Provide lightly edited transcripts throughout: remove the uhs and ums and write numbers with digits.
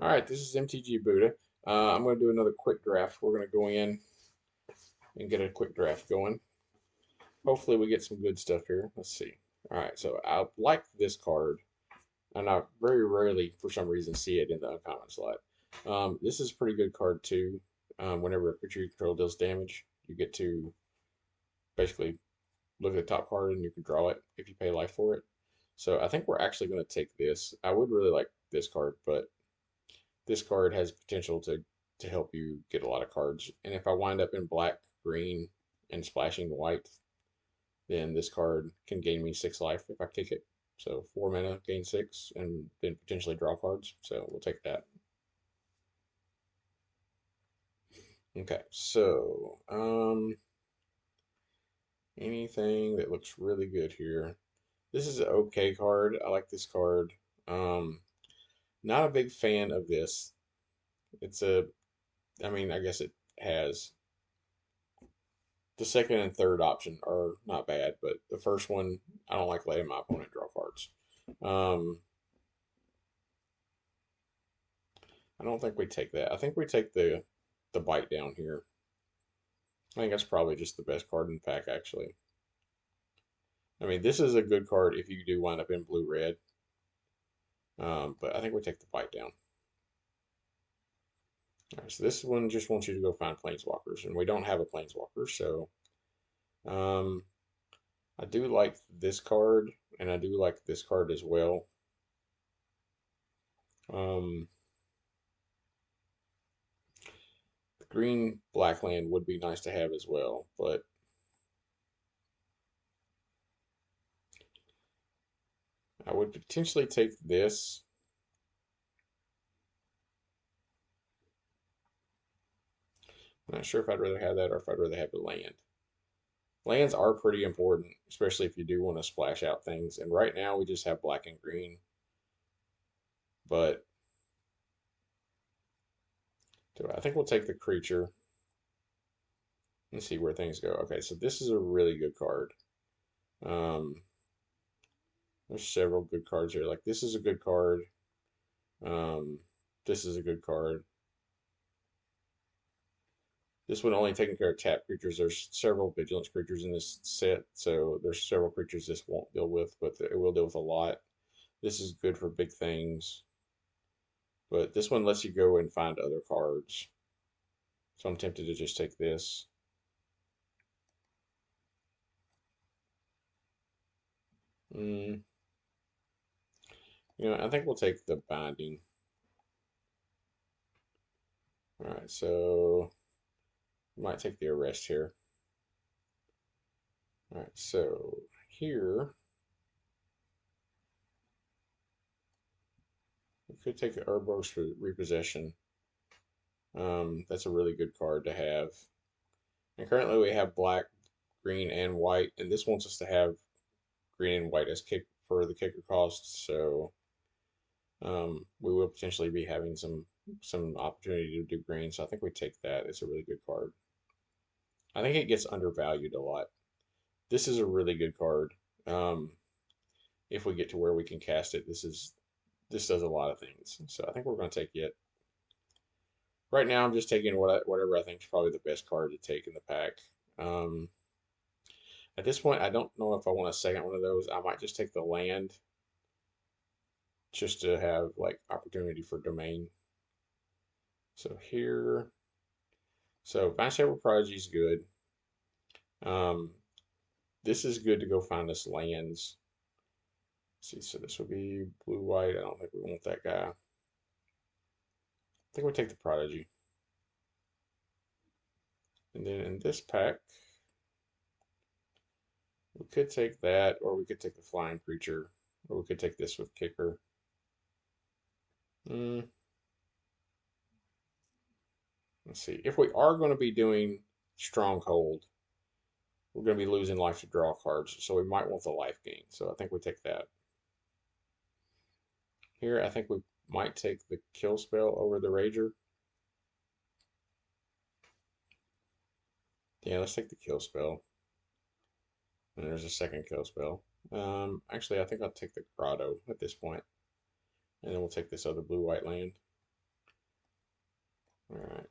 Alright, this is MTG Buddha. I'm going to do another quick draft. We're going to go in and get a quick draft going. Hopefully we get some good stuff here. Let's see. Alright, so I like this card, and I very rarely, for some reason, see it in the uncommon slot. This is a pretty good card, too. Whenever a creature you control deals damage, you get to basically look at the top card and you can draw it if you pay life for it. So I think we're actually going to take this. I would really like this card, but this card has potential to help you get a lot of cards. And if I wind up in black, green, and splashing white, then this card can gain me 6 life if I kick it. So 4 mana, gain 6, and then potentially draw cards. So we'll take that. Okay, so anything that looks really good here. This is an okay card. I like this card. Um, Not a big fan of this. It's a, I mean, I guess it has the second and third option are not bad, but the first one, I don't like letting my opponent draw cards. Um, I don't think we take that. I think we take the bite down here. I think that's probably just the best card in the pack, actually. I mean, this is a good card if you do wind up in blue red, but I think we take the bite down. All right, so this one just wants you to go find planeswalkers, and we don't have a planeswalker, so um, I do like this card, and I do like this card as well. Um, the green black land would be nice to have as well, but I would potentially take this. I'm not sure if I'd rather have that or if I'd rather have the land. Lands are pretty important, especially if you do want to splash out things. And right now we just have black and green, but I think we'll take the creature and see where things go. Okay, so this is a really good card. Um, there's several good cards here. Like this is a good card. Um, this is a good card. This one only taking care of tap creatures. There's several vigilance creatures in this set, so there's several creatures this won't deal with, but it will deal with a lot. This is good for big things, but this one lets you go and find other cards. So I'm tempted to just take this. Mm, I think we'll take the binding. All right, so we might take the arrest here. All right, so here we could take the Urbos for repossession. That's a really good card to have. And currently we have black, green, and white, and this wants us to have green and white as kick for the kicker costs. So we will potentially be having some opportunity to do green. So I think we take that. It's a really good card. I think it gets undervalued a lot. This is a really good card. Um, if we get to where we can cast it, this does a lot of things. So I think we're going to take it. Right now, I'm just taking whatever I think is probably the best card to take in the pack. Um, at this point, I don't know if I want a second one of those. I might just take the land just to have like opportunity for domain. So here, so Vine Shaper Prodigy is good. Um, this is good to go find us lands. Let's see, so this would be blue white. I don't think we want that guy. I think we'll take the Prodigy. And then in this pack, we could take that, or we could take the flying creature, or we could take this with kicker. Mm, let's see. If we are going to be doing Stronghold, we're going to be losing life to draw cards, so we might want the life gain. So I think we take that. Here, I think we might take the kill spell over the Rager. Yeah, let's take the kill spell. And there's a second kill spell. Actually, I think I'll take the Grotto at this point. And then we'll take this other blue-white land. All right.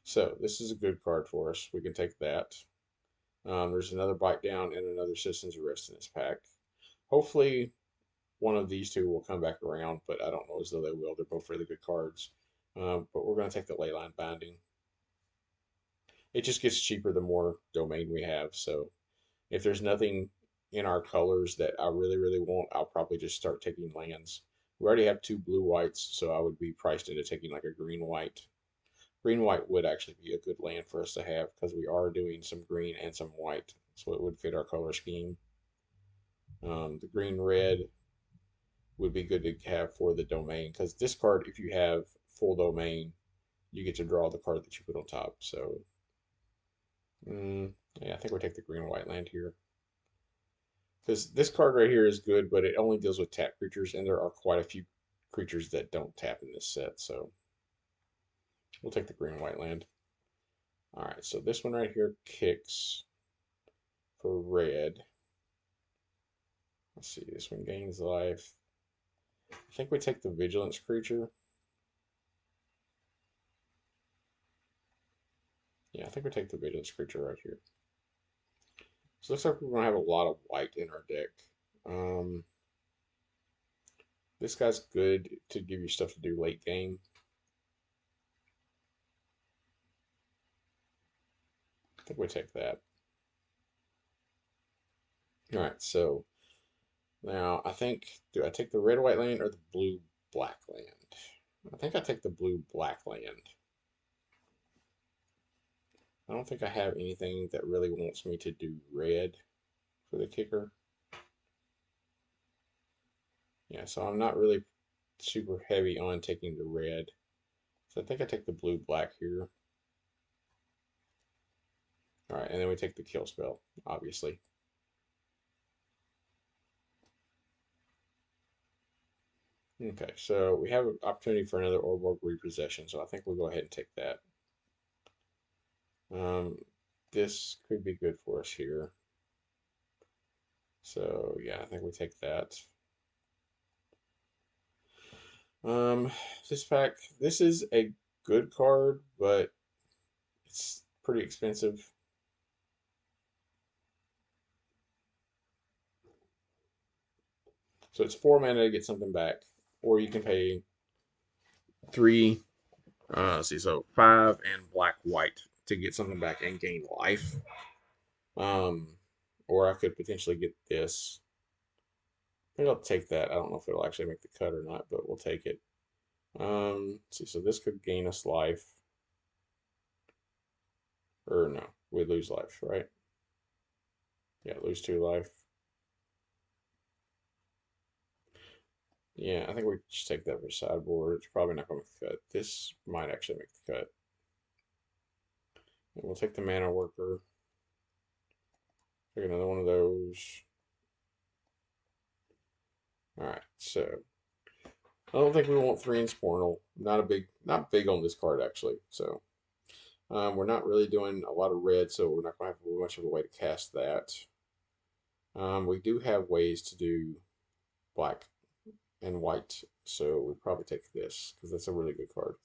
So this is a good card for us. We can take that. There's another Bite Down and another Citizen's Arrest in this pack. Hopefully, one of these two will come back around, but I don't know as though they will. They're both really good cards. But we're going to take the Leyline Binding. It just gets cheaper the more domain we have. So if there's nothing in our colors that I really, really want, I'll probably just start taking lands. We already have two blue whites, so I would be priced into taking like a green white. Green white would actually be a good land for us to have because we are doing some green and some white, so it would fit our color scheme. The green red would be good to have for the domain because this card, if you have full domain, you get to draw the card that you put on top. So, yeah, I think we'll take the green white land here. Because this card right here is good, but it only deals with tap creatures, and there are quite a few creatures that don't tap in this set. So we'll take the green white land. All right, so this one right here kicks for red. Let's see, this one gains life. I think we take the vigilance creature. Yeah, I think we take the vigilance creature right here. So it looks like we're gonna have a lot of white in our deck. Um, this guy's good to give you stuff to do late game. I think we take that. All right, so now I think, do I take the red white land or the blue black land? I think I take the blue black land. I don't think I have anything that really wants me to do red for the kicker. Yeah, so I'm not really super heavy on taking the red. So I think I take the blue black here. All right, and then we take the kill spell, obviously. Okay, so we have an opportunity for another Orborg repossession, so I think we'll go ahead and take that. Um, this could be good for us here. So yeah, I think we take that. Um, this pack, this is a good card, but it's pretty expensive. So it's 4 mana to get something back, or you can pay three. Let's see, so 5 and black white to get something back and gain life. Um, or I could potentially get this. I think I'll take that. I don't know if it'll actually make the cut or not, but we'll take it. Let's see, so this could gain us life. Or no, we lose life, right? Yeah, lose 2 life. Yeah, I think we just take that for sideboard. It's probably not going to cut. This might actually make the cut. And we'll take the mana worker. Take another one of those. All right, so I don't think we want 3 in Spornal. Not big on this card actually. So we're not really doing a lot of red, so we're not going to have much of a way to cast that. We do have ways to do black and white, so we probably take this because that's a really good card.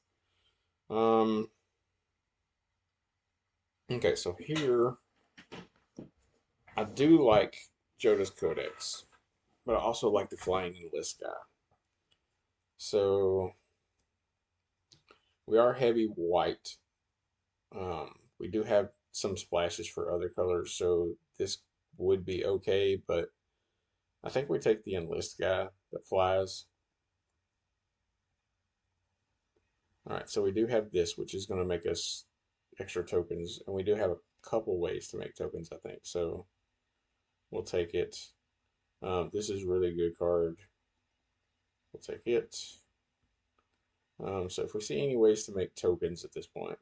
Okay, so here I do like Joda's Codex, but I also like the Flying Enlist guy. So we are heavy white. We do have some splashes for other colors, so this would be okay, but I think we take the Enlist guy that flies. All right, so we do have this, which is going to make us extra tokens, and we do have a couple ways to make tokens, I think. So we'll take it. This is a really good card. We'll take it. So if we see any ways to make tokens at this point,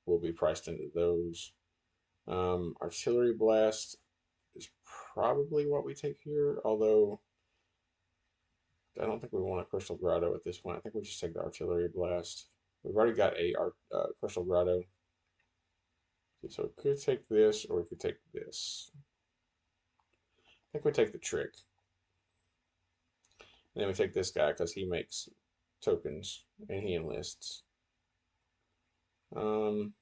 we'll be priced into those. Artillery Blast is probably what we take here, although I don't think we want a Crystal Grotto at this point. I think we just take the Artillery Blast. We've already got a Crystal Grotto. So we could take this, or we could take this. I think we take the Trick. And then we take this guy because he makes tokens and he enlists. Um,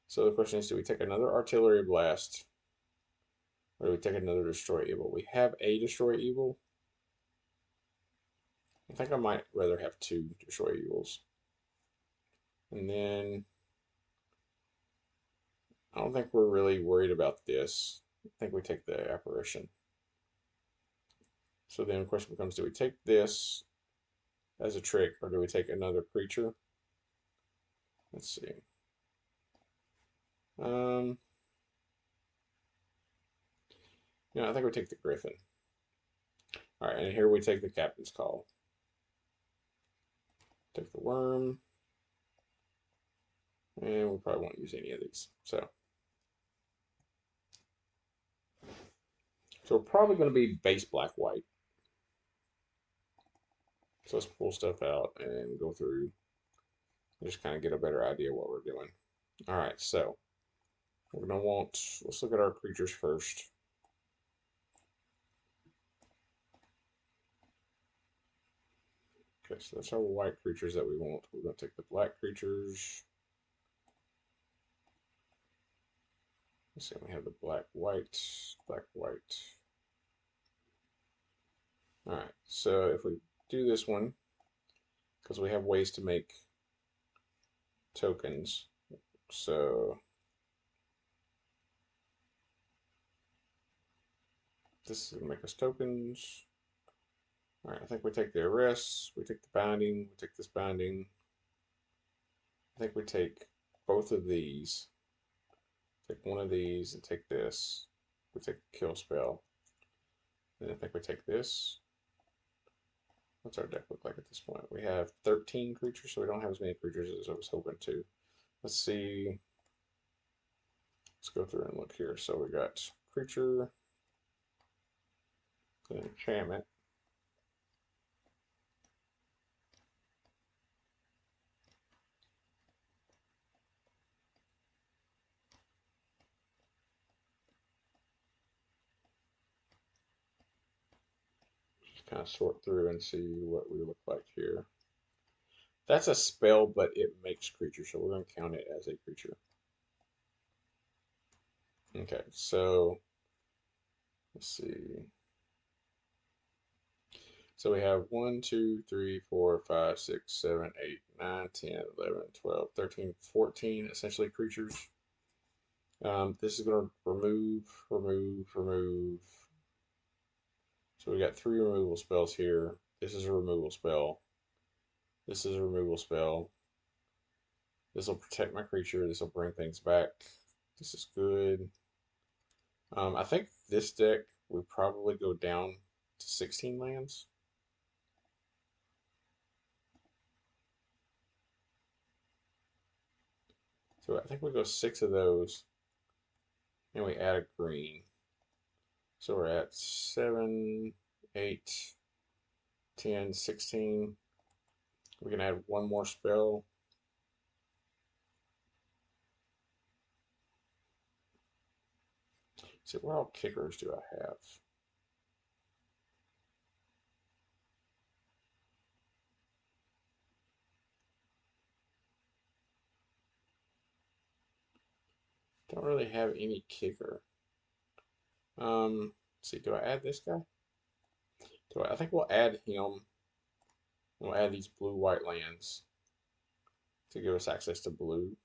so the question is, do we take another artillery blast, or do we take another destroy evil? We have a destroy evil. I think I might rather have 2 destroy evils. And then I don't think we're really worried about this. I think we take the apparition. So then the question becomes, do we take this as a trick, or do we take another creature? Let's see. Um, I think we take the griffin. All right, and here we take the captain's call. Take the worm. And we probably won't use any of these. So we're probably going to be base black white. So let's pull stuff out and go through and just kind of get a better idea of what we're doing. All right, so we're going to want, let's look at our creatures first. Okay, so that's our white creatures that we want. We're going to take the black creatures. Let's see, we have the black, white, black, white. All right, so if we do this one, because we have ways to make tokens, so this is going to make us tokens. All right, I think we take the arrest, we take the binding, we take this binding. I think we take both of these, take one of these, and take this. We take the kill spell. Then I think we take this. What's our deck look like at this point? We have 13 creatures, so we don't have as many creatures as I was hoping to. Let's see. Let's go through and look here. So we got creature, then enchantment. Just kind of sort through and see what we look like here. That's a spell, but it makes creatures, so we're going to count it as a creature. Okay, so let's see. So we have 1, 2, 3, 4, 5, 6, 7, 8, 9, 10, 11, 12, 13, 14 essentially creatures. This is going to remove, remove, remove. So we got 3 removal spells here. This is a removal spell. This is a removal spell. This will protect my creature. This will bring things back. This is good. I think this deck would probably go down to 16 lands. So I think we go 6 of those, and we add a green. So we're at 7, 8, 10, 16. We can add one more spell. So what all kickers do I have? Don't really have any kicker. Let's see, do I add this guy? I think we'll add him. We'll add these blue-white lands to give us access to blue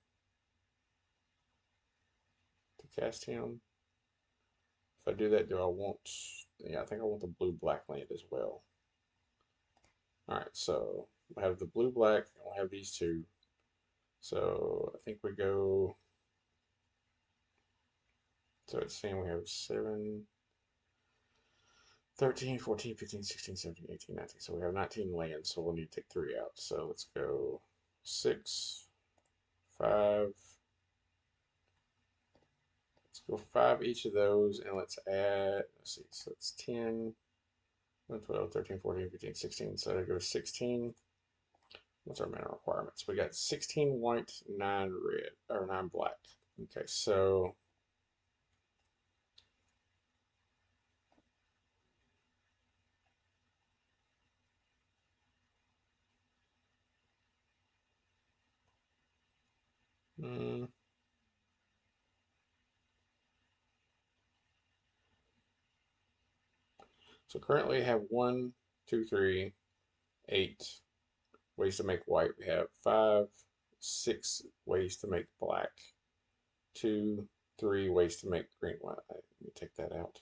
to cast him. If I do that, do I want? Yeah, I think I want the blue-black land as well. All right, so we have the blue-black, and we'll have these 2. So I think we go. So it's saying we have 7, 13, 14, 15, 16, 17, 18, 19. So we have 19 lands, so we'll need to take 3 out. So let's go 6, 5. Let's go 5 each of those, and let's add, let's see, so it's 10, 11, 12, 13, 14, 15, 16. So there goes 16. What's our mana requirements? We got 16 white, 9 red, or 9 black. Okay, so Mm. So currently we have 1, 2, 3, 8 ways to make white. We have 5, 6 ways to make black. 2, 3 ways to make green. Well, let me take that out.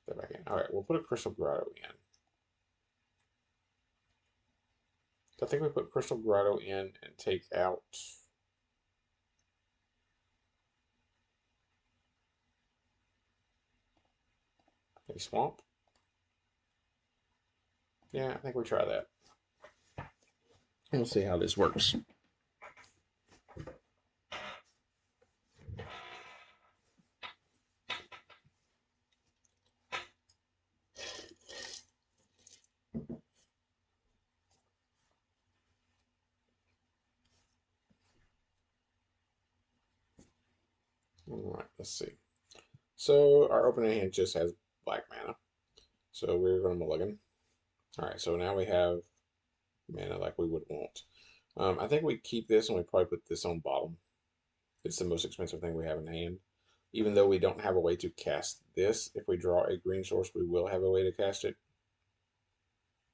That back in. All right, we'll put a crystal grotto in. So I think we put crystal grotto in and take out a swamp. Yeah, I think we try that. We'll see how this works. All right, let's see. So our opening hand just has black mana. So we're going to mulligan. All right, so now we have mana like we would want. I think we keep this and we probably put this on bottom. It's the most expensive thing we have in hand. Even though we don't have a way to cast this, if we draw a green source, we will have a way to cast it.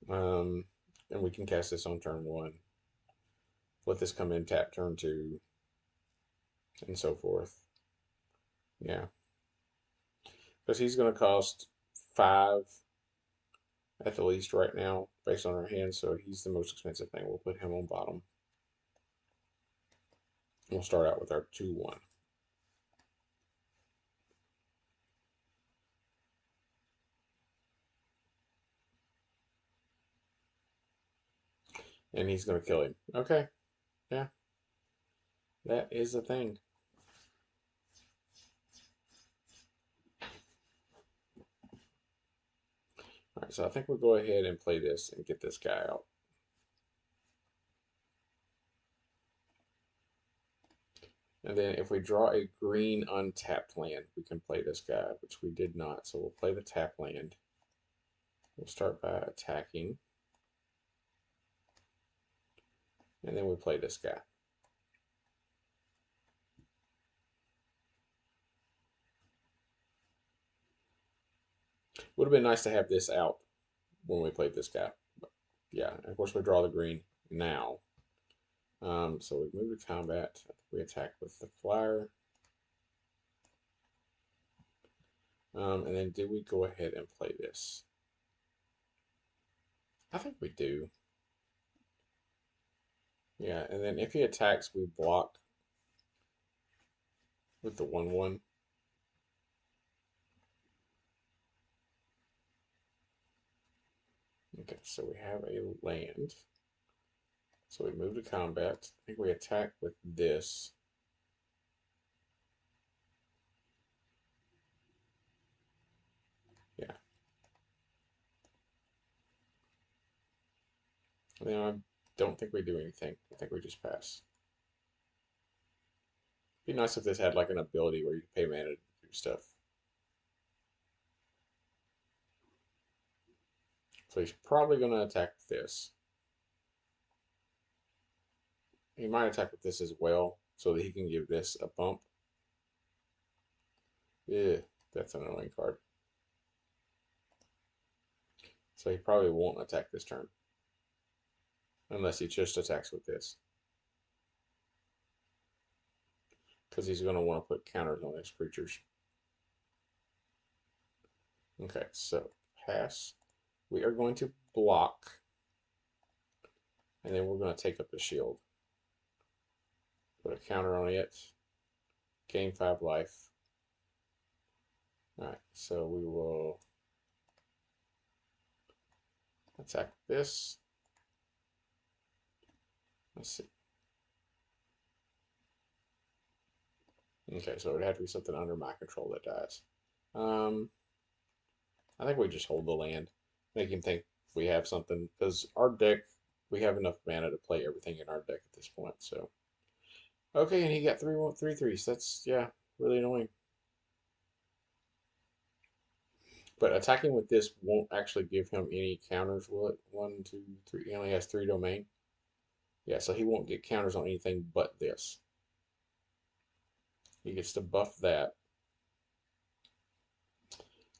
And we can cast this on turn 1. Let this come in, tap turn 2, and so forth. Yeah. Because he's going to cost 5 at the least right now, based on our hand, so he's the most expensive thing. We'll put him on bottom. We'll start out with our 2/1. And he's going to kill him. Okay. Yeah. That is the thing. Alright, so I think we'll go ahead and play this and get this guy out. And then if we draw a green untapped land, we can play this guy, which we did not. So we'll play the tap land. We'll start by attacking. And then we play this guy. Would have been nice to have this out when we played this guy. But yeah, and of course we draw the green now. So we move to combat. We attack with the flyer. And then do we go ahead and play this? I think we do. Yeah, and then if he attacks, we block with the 1/1. Okay, so we have a land. So we move to combat. I think we attack with this. Yeah. And then I don't think we do anything. I think we just pass. It'd be nice if this had like an ability where you pay mana to do stuff. So he's probably going to attack this. He might attack with this as well, so that he can give this a bump. Yeah, that's an annoying card. So he probably won't attack this turn. Unless he just attacks with this. Because he's going to want to put counters on his creatures. Okay, so pass. We are going to block. And then we're going to take up the shield. Put a counter on it. Gain 5 life. Alright, so we will attack this. Let's see. Okay, so it would have to be something under my control that dies. I think we just hold the land. Make him think we have something. Because our deck, we have enough mana to play everything in our deck at this point. So, okay, and he got 3/3s. That's, yeah, really annoying. But attacking with this won't actually give him any counters, will it? 1, 2, 3. He only has 3 domain. Yeah, so he won't get counters on anything but this. He gets to buff that.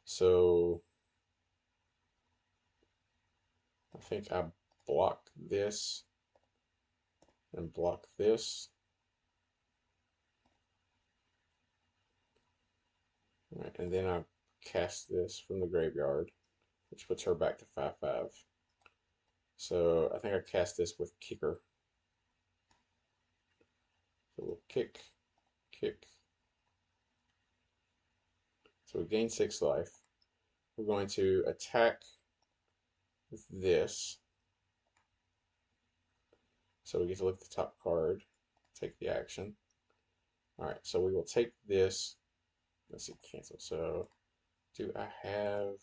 So I think I block this and block this. All right, and then I cast this from the graveyard, which puts her back to 5/5. So I think I cast this with kicker. So we'll kick, kick. So we gain 6 life. We're going to attack with this. So we get to look at the top card, take the action. Alright, so we will take this. Let's see, cancel. So do I have...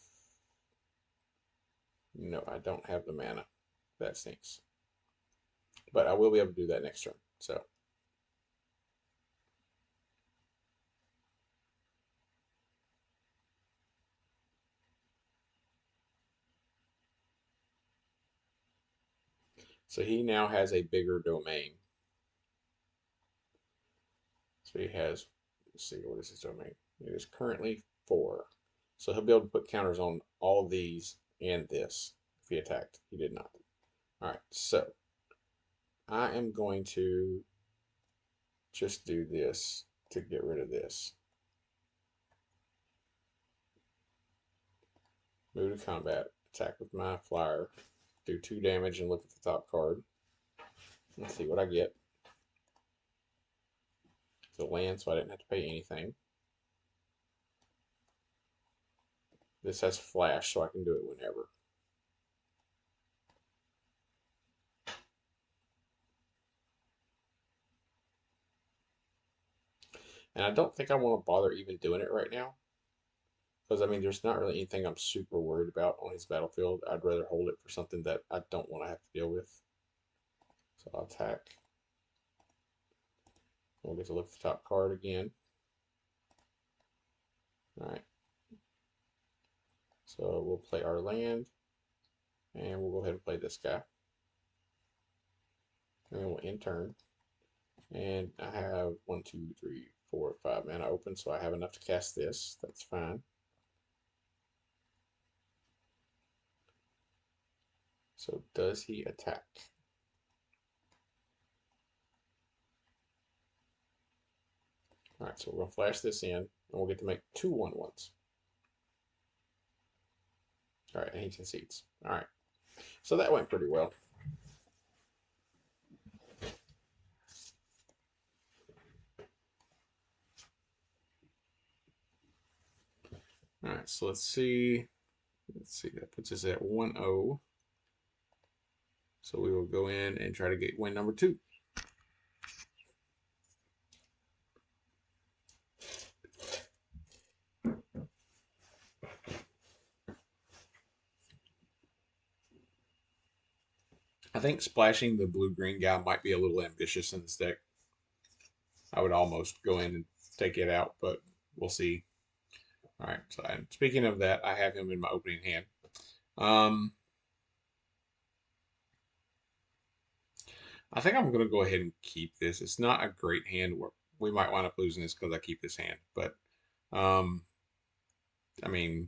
No, I don't have the mana. That stinks. But I will be able to do that next turn. So he now has a bigger domain. So he has, let's see, what is his domain? It is currently 4. So he'll be able to put counters on all these and this if he attacked. He did not. Alright, so I am going to just do this to get rid of this. Move to combat, attack with my flyer, do 2 damage and look at the top card. Let's see what I get. It's a land, so I didn't have to pay anything. This has flash, so I can do it whenever. And I don't think I want to bother even doing it right now. Because, I mean, there's not really anything I'm super worried about on his battlefield. I'd rather hold it for something that I don't want to have to deal with. So I'll attack. We'll get to look at the top card again. Alright. So we'll play our land. And we'll go ahead and play this guy. And then we'll end turn. And I have 1, 2, 3, 4, 5 mana open, so I have enough to cast this. That's fine. So does he attack? Alright, so we're going to flash this in, and we'll get to make 2 1/1s. Alright, and he concedes. Alright, so that went pretty well. Alright, so let's see. That puts us at 1-0. So we will go in and try to get win number 2. I think splashing the blue-green guy might be a little ambitious in this deck. I would almost go in and take it out, but we'll see. Alright, so speaking of that, I have him in my opening hand. I think I'm going to go ahead and keep this. It's not a great hand. We might wind up losing this because I keep this hand. But, I mean,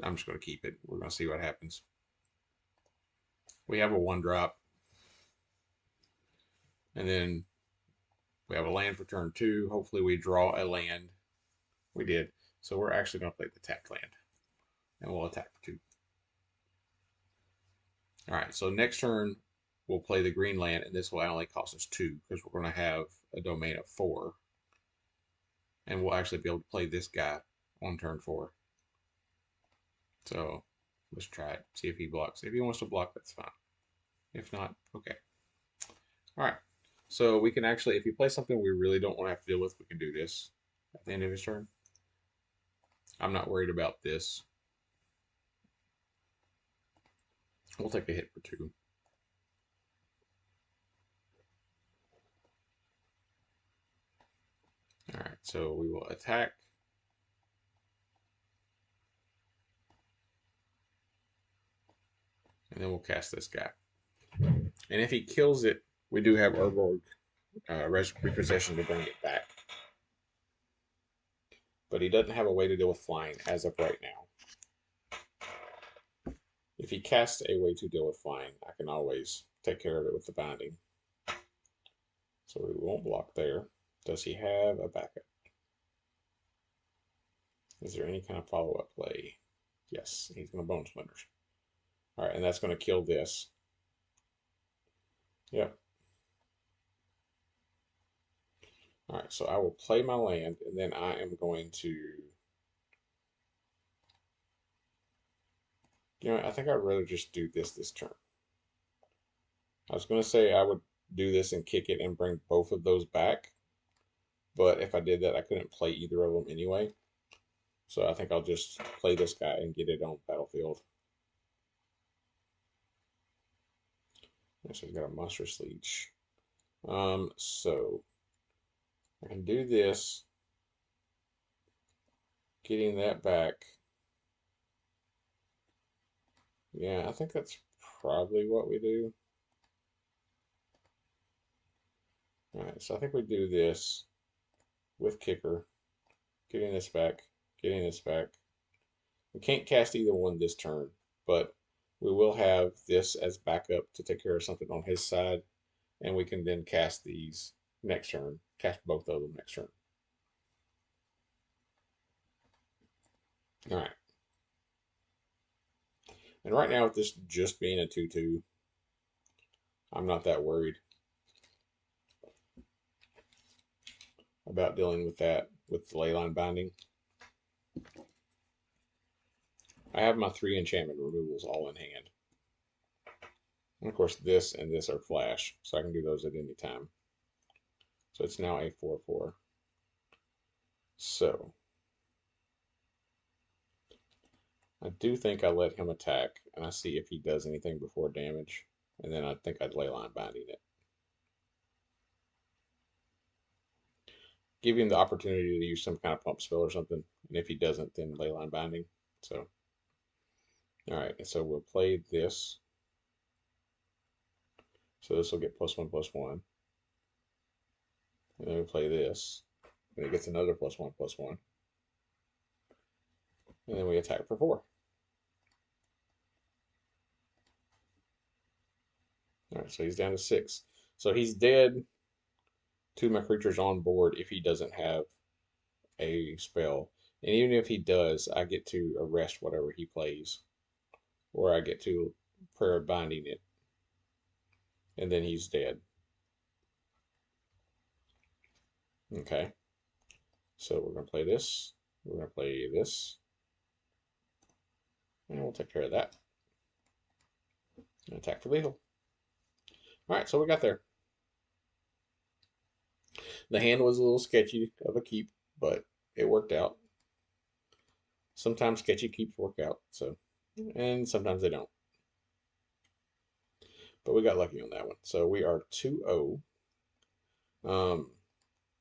I'm just going to keep it. We're going to see what happens. We have a 1-drop. And then we have a land for turn 2. Hopefully we draw a land. We did. So we're actually going to play the tapped land. And we'll attack for 2. Alright, so next turn we'll play the green land, and this will only cost us 2 because we're going to have a domain of 4. And we'll actually be able to play this guy on turn 4. So let's try it. See if he blocks. If he wants to block, that's fine. If not, okay. All right. So we can actually, if he plays something we really don't want to have to deal with, we can do this at the end of his turn. I'm not worried about this. We'll take a hit for 2. All right. So we will attack. And then we'll cast this guy. And if he kills it We do have Urborg repossession to bring it back, but he doesn't have a way to deal with flying as of right now. If he casts a way to deal with flying, I can always take care of it with the binding. So we won't block there. Does he have a backup? Is there any kind of follow-up play? Yes, he's going to Bone Splinters. All right, and that's going to kill this. Yep. All right, so I will play my land, and then I am going to... I think I'd rather just do this turn. I was going to say I would do this and kick it and bring both of those back, but if I did that, I couldn't play either of them anyway. So I think I'll just play this guy and get it on battlefield. So he's got a monstrous leech. So I can do this, getting that back. Yeah, I think that's probably what we do. All right, so I think we do this with kicker, getting this back, getting this back. We can't cast either one this turn, but we will have this as backup to take care of something on his side, and we can then cast these next turn, cast both of them next turn. All right. And right now, with this just being a 2/2, I'm not that worried about dealing with that with the Leyline Binding. I have my 3 enchantment removals all in hand. And of course, this and this are flash, so I can do those at any time. So it's now a 4/4. So I do think I let him attack, and I see if he does anything before damage, and then I think I'd Leyline Binding it. Give him the opportunity to use some kind of pump spell or something, and if he doesn't, then Leyline Binding. So, all right, and so we'll play this. So this will get +1/+1. And then we play this, and it gets another +1/+1. And then we attack for 4. All right, so he's down to 6. So he's dead to my creatures on board if he doesn't have a spell. And even if he does, I get to arrest whatever he plays, or I get to Prayer of Binding it, and then he's dead. Okay, so we're going to play this, we're going to play this, and we'll take care of that. And attack for lethal. All right, so we got there. The hand was a little sketchy of a keep, but it worked out. Sometimes sketchy keeps work out, so, and sometimes they don't. But we got lucky on that one. So we are 2-0.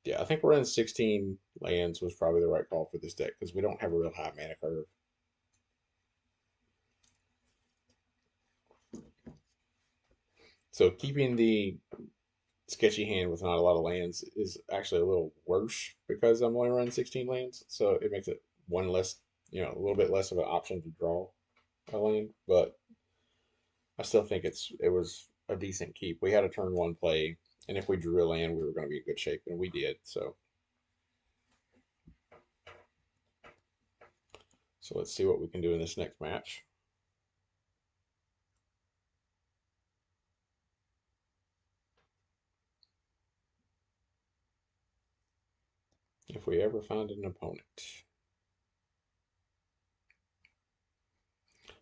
Yeah, I think running 16 lands was probably the right call for this deck because we don't have a real high mana curve. So keeping the sketchy hand with not a lot of lands is actually a little worse because I'm only running 16 lands. So it makes it one less, a little bit less of an option to draw a land. But I still think it was a decent keep. We had a turn 1 play, and if we drew a land, we were going to be in good shape, and we did. So let's see what we can do in this next match. If we ever find an opponent.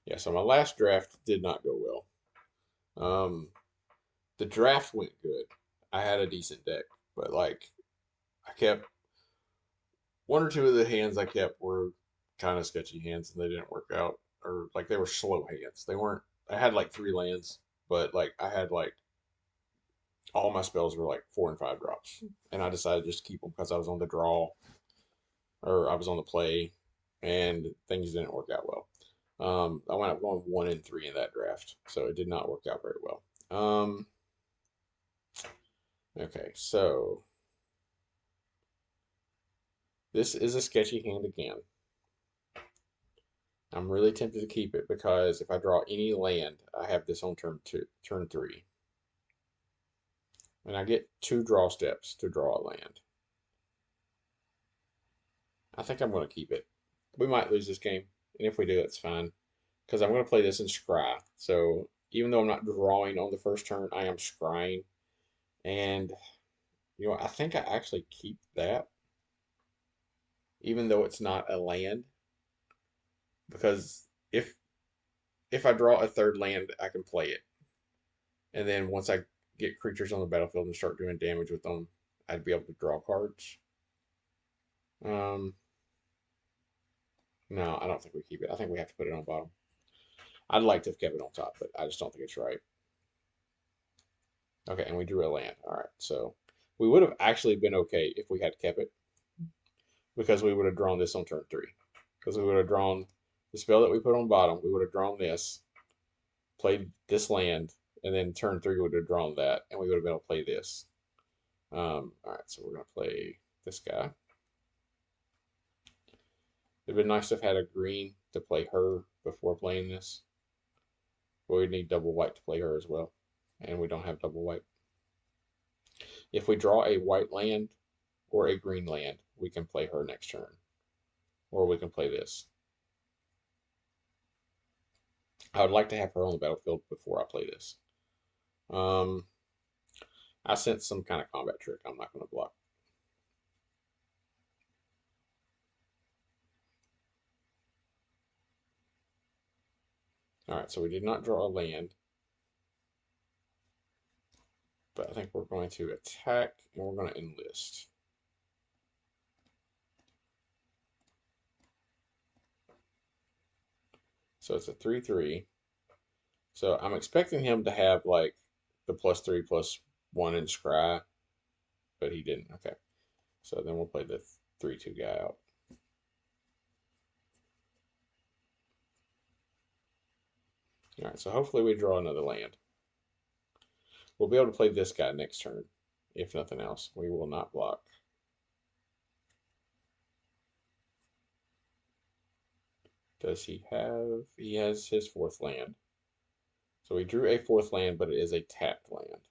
Yeah, so my last draft did not go well. The draft went good. I had a decent deck, but I kept one or two of the hands I kept were kind of sketchy hands and they didn't work out, or they were slow hands. They weren't. I had 3 lands, but I had all my spells were 4 and 5 drops, and I decided just to keep them because I was on the draw or I was on the play, and things didn't work out well. I wound up going 1 and 3 in that draft, so it did not work out very well. Okay, so this is a sketchy hand again. I'm really tempted to keep it because if I draw any land, I have this on turn 3. And I get 2 draw steps to draw a land. I think I'm going to keep it. We might lose this game, and if we do, that's fine. Because I'm going to play this in scry. So even though I'm not drawing on the first turn, I am scrying. And, I think I actually keep that, even though it's not a land. Because if I draw a third land, I can play it. And then once I get creatures on the battlefield and start doing damage with them, I'd be able to draw cards. Um, no, I don't think we keep it. I think we have to put it on bottom. I'd like to have kept it on top, but I just don't think it's right. Okay, and we drew a land. All right, so we would have actually been okay if we had kept it because we would have drawn this on turn 3. Because we would have drawn the spell that we put on bottom, we would have drawn this, played this land, and then turn 3 would have drawn that, and we would have been able to play this. All right, so we're going to play this guy. It'd been nice to have had a green to play her before playing this. But we'd need double white to play her as well. And we don't have double white. If we draw a white land or a green land, we can play her next turn. Or we can play this. I would like to have her on the battlefield before I play this. I sense some kind of combat trick I'm not going to block. Alright, so we did not draw a land. But I think we're going to attack and we're going to enlist. So it's a 3/3. So I'm expecting him to have like the +3/+1 in scry, but he didn't. Okay. So then we'll play the 3/2 guy out. All right, so hopefully we draw another land. We'll be able to play this guy next turn, if nothing else. We will not block. Does he have? He has his 4th land. So we drew a 4th land, but it is a tapped land.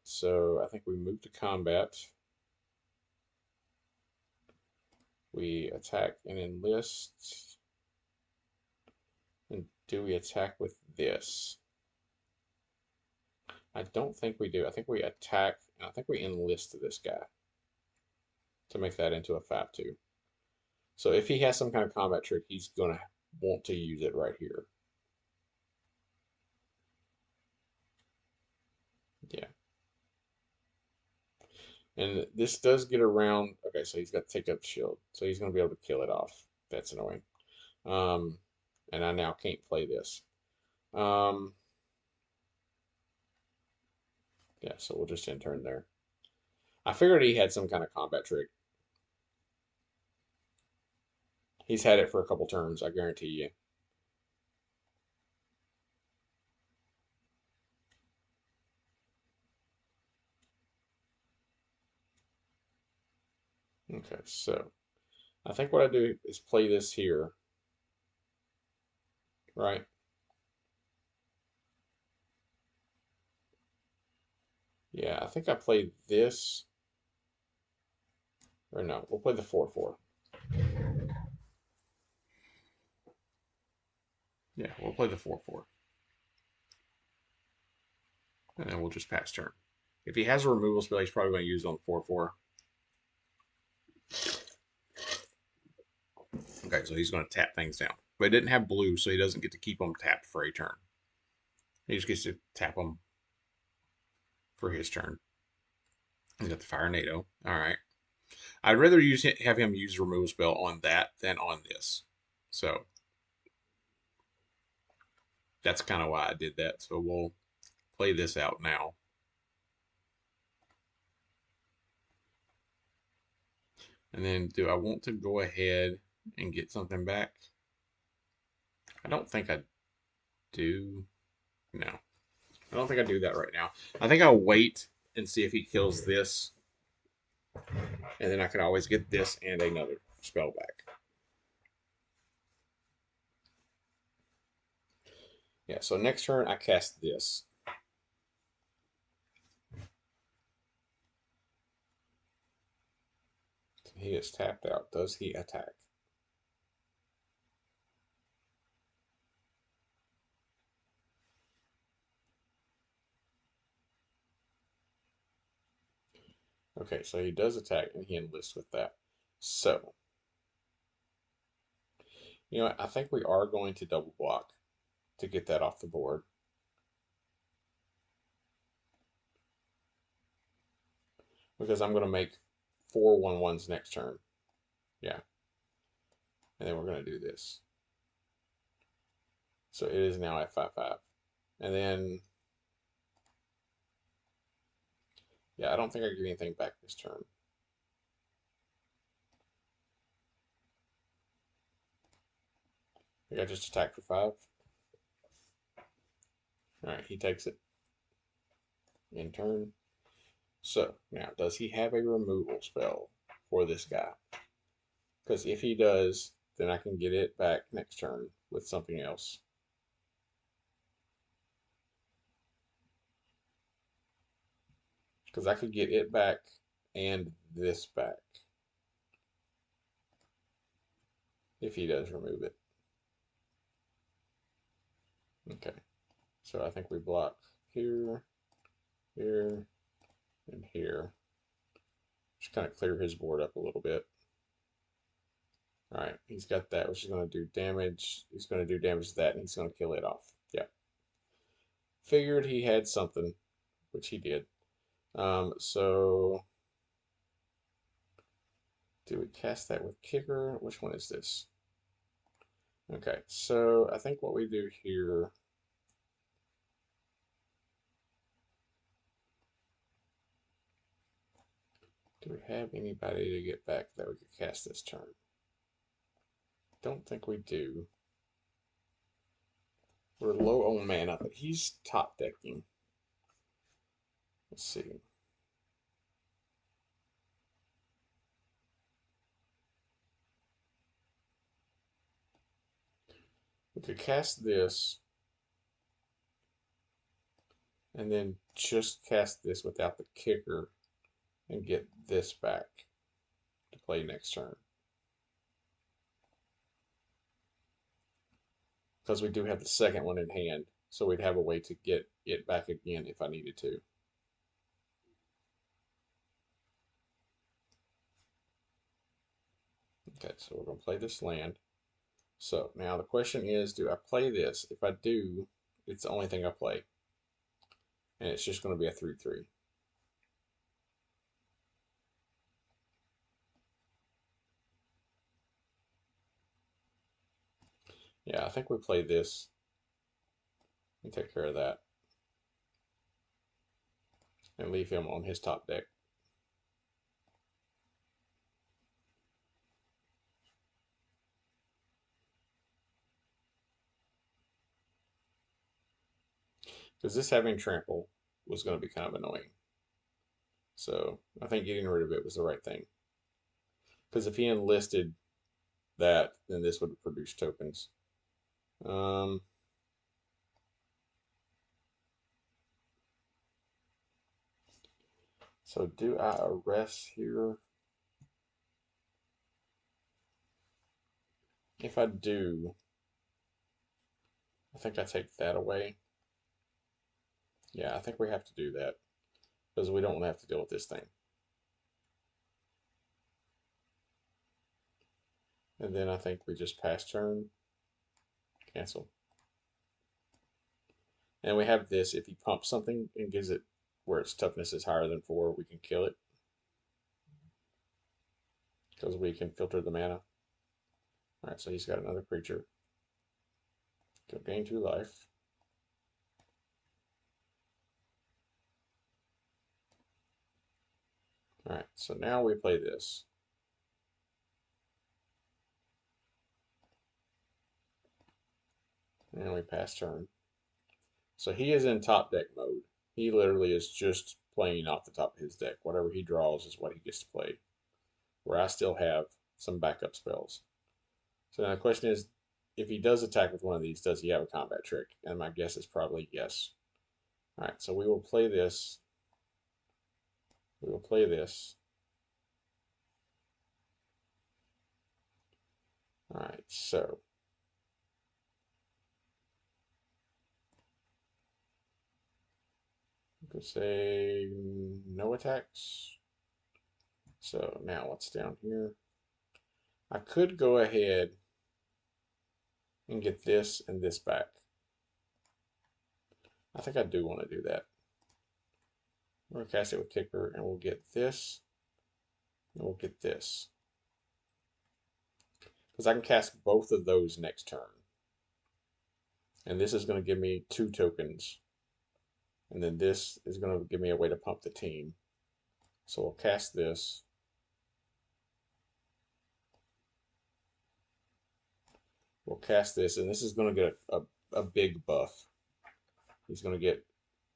So I think we move to combat. We attack and enlist. And do we attack with this? I don't think we do. I think we attack, and I think we enlist this guy to make that into a 5/2. So if he has some kind of combat trick, he's going to want to use it right here. Yeah. And this does get around. Okay, so he's got to take up shield. So he's going to be able to kill it off. That's annoying. And I now can't play this. Yeah, so we'll just end turn there. I figured he had some kind of combat trick. He's had it for a couple turns, I guarantee you. Okay, so I think what I do is play this here, right? Yeah, I think I play this. Or no, we'll play the 4/4. Yeah, we'll play the 4/4. And then we'll just pass turn. If he has a removal spell, he's probably going to use it on 4/4. Okay, so he's going to tap things down. But he didn't have blue, so he doesn't get to keep them tapped for a turn. He just gets to tap them for his turn. He's got the Fire NATO. All right. I'd rather have him use removal spell on that than on this. So that's kind of why I did that. So we'll play this out now. And then do I want to go ahead and get something back? I don't think I do. No. I don't think I do that right now. I think I'll wait and see if he kills this, and then I can always get this and another spell back. Yeah, so next turn I cast this. He is tapped out. Does he attack? Okay, so he does attack and he enlists with that. So, you know what? I think we are going to double block to get that off the board. Because I'm going to make 4 1/1s next turn. Yeah. And then we're going to do this. So it is now at 5/5. And then, yeah, I don't think I get anything back this turn. I think I just attack for 5. Alright, he takes it in turn. So, now, does he have a removal spell for this guy? Because if he does, then I can get it back next turn with something else. Because I could get it back and this back if he does remove it. Okay, so I think we block here, here, and here. Just kind of clear his board up a little bit. Alright, he's got that, which is going to do damage. He's going to do damage to that, and he's going to kill it off. Yeah. Figured he had something, which he did. So do we cast that with kicker? Which one is this? Okay, so I think what we do here. Do we have anybody to get back that we could cast this turn? Don't think we do. We're low on mana, but he's top decking. Let's see. We could cast this and then just cast this without the kicker and get this back to play next turn. Because we do have the second one in hand, so we'd have a way to get it back again if I needed to. Okay, so we're going to play this land. So now the question is, do I play this? If I do, it's the only thing I play. And it's just going to be a 3/3. Yeah, I think we play this and take care of that. And leave him on his top deck. Because this having trample was going to be kind of annoying. So I think getting rid of it was the right thing. Because if he enlisted that, then this would produce tokens. So do I arrest here? If I do, I think I take that away. Yeah, I think we have to do that. Because we don't want to have to deal with this thing. And then I think we just pass turn, cancel. And we have this, if he pumps something and gives it where its toughness is higher than 4, we can kill it. Because we can filter the mana. Alright, so he's got another creature. Go gain 2 life. Alright, so now we play this. And we pass turn. So he is in top deck mode. He literally is just playing off the top of his deck. Whatever he draws is what he gets to play. Where I still have some backup spells. So now the question is, if he does attack with one of these, does he have a combat trick? And my guess is probably yes. All right, so we will play this. We will play this. All right, so we could say no attacks. So now what's down here? I could go ahead and get this and this back. I think I do want to do that. We're going to cast it with Kicker, and we'll get this, and we'll get this. Because I can cast both of those next turn. And this is going to give me 2 tokens. And then this is going to give me a way to pump the team. So we'll cast this. We'll cast this, and this is going to get a big buff. He's going to get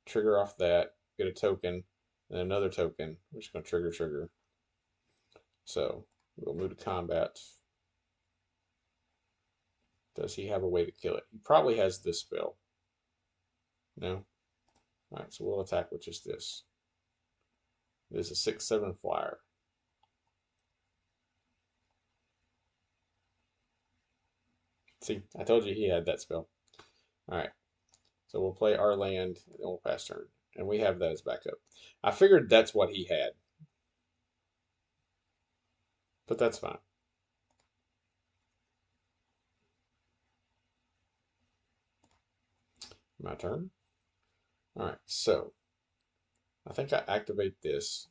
trigger off that, get a token, and another token, which is going to trigger. So we'll move to combat. Does he have a way to kill it? He probably has this spell. No? Alright, so we'll attack with just this. It is a 6/7 flyer. See, I told you he had that spell. Alright, so we'll play our land, and then we'll pass turn. And we have that as backup. I figured that's what he had. But that's fine. My turn. Alright, so I think I activate this.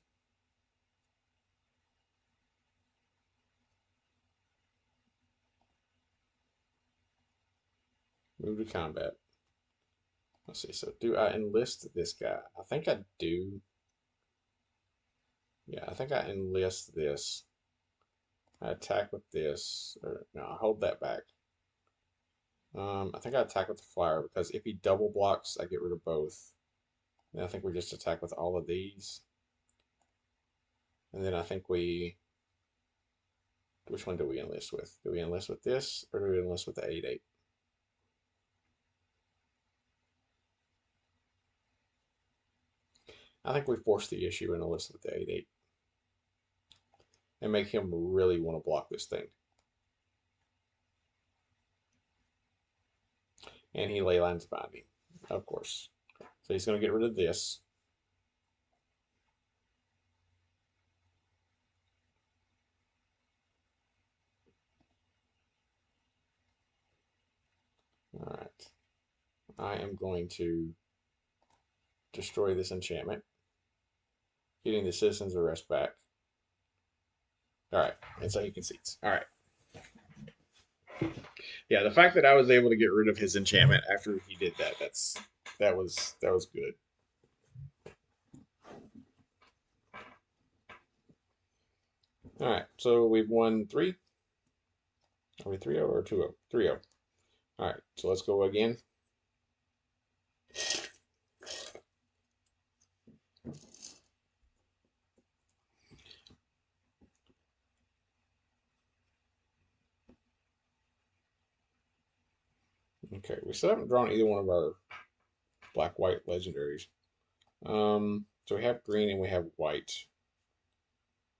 Move to combat. Let's see, so do I enlist this guy? I think I do. Yeah, I think I enlist this. I attack with this. Or no, I hold that back. I think I attack with the flyer because if he double blocks, I get rid of both. And I think we just attack with all of these. And then I think we... Which one do we enlist with? Do we enlist with this, or do we enlist with the 8/8? I think we force the issue and enlist with the 8/8. And make him really want to block this thing. And he Leyline's Binding, of course. So he's going to get rid of this. All right. I am going to destroy this enchantment, getting the Citizen's Arrest back. All right, and so he concedes. All right. Yeah, the fact that I was able to get rid of his enchantment after he did that, that was good. All right, so we've won 3. Are we 3-0 or 2-0? 3-0. All right, so let's go again. Okay, we still haven't drawn either one of our black-white legendaries. So we have green and we have white.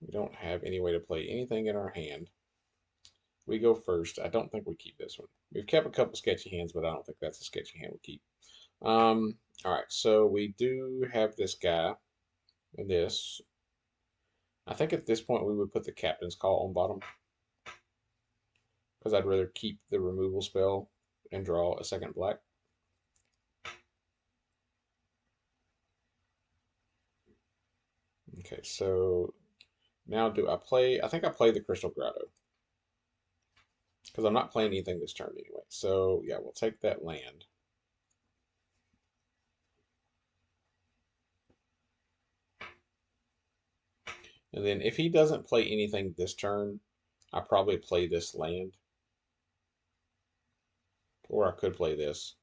We don't have any way to play anything in our hand. We go first. I don't think we keep this one. We've kept a couple sketchy hands, but I don't think that's a sketchy hand we keep. All right, so we do have this guy and this. I think at this point we would put the Captain's Call on bottom because I'd rather keep the removal spell and draw a second black. Okay, so now do I play? I think I play the Crystal Grotto because I'm not playing anything this turn anyway. So yeah, we'll take that land. And then if he doesn't play anything this turn, I probably play this land. Or I could play this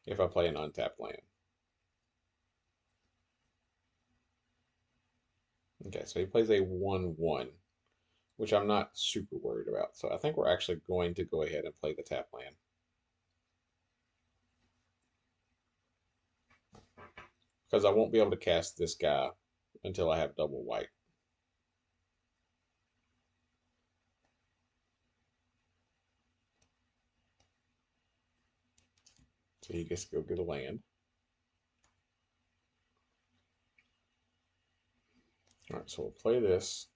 if I play an untapped land. Okay, so he plays a 1/1, which I'm not super worried about. So I think we're actually going to go ahead and play the tap land. Because I won't be able to cast this guy until I have double white. So he gets to go get a land. All right, so we'll play this.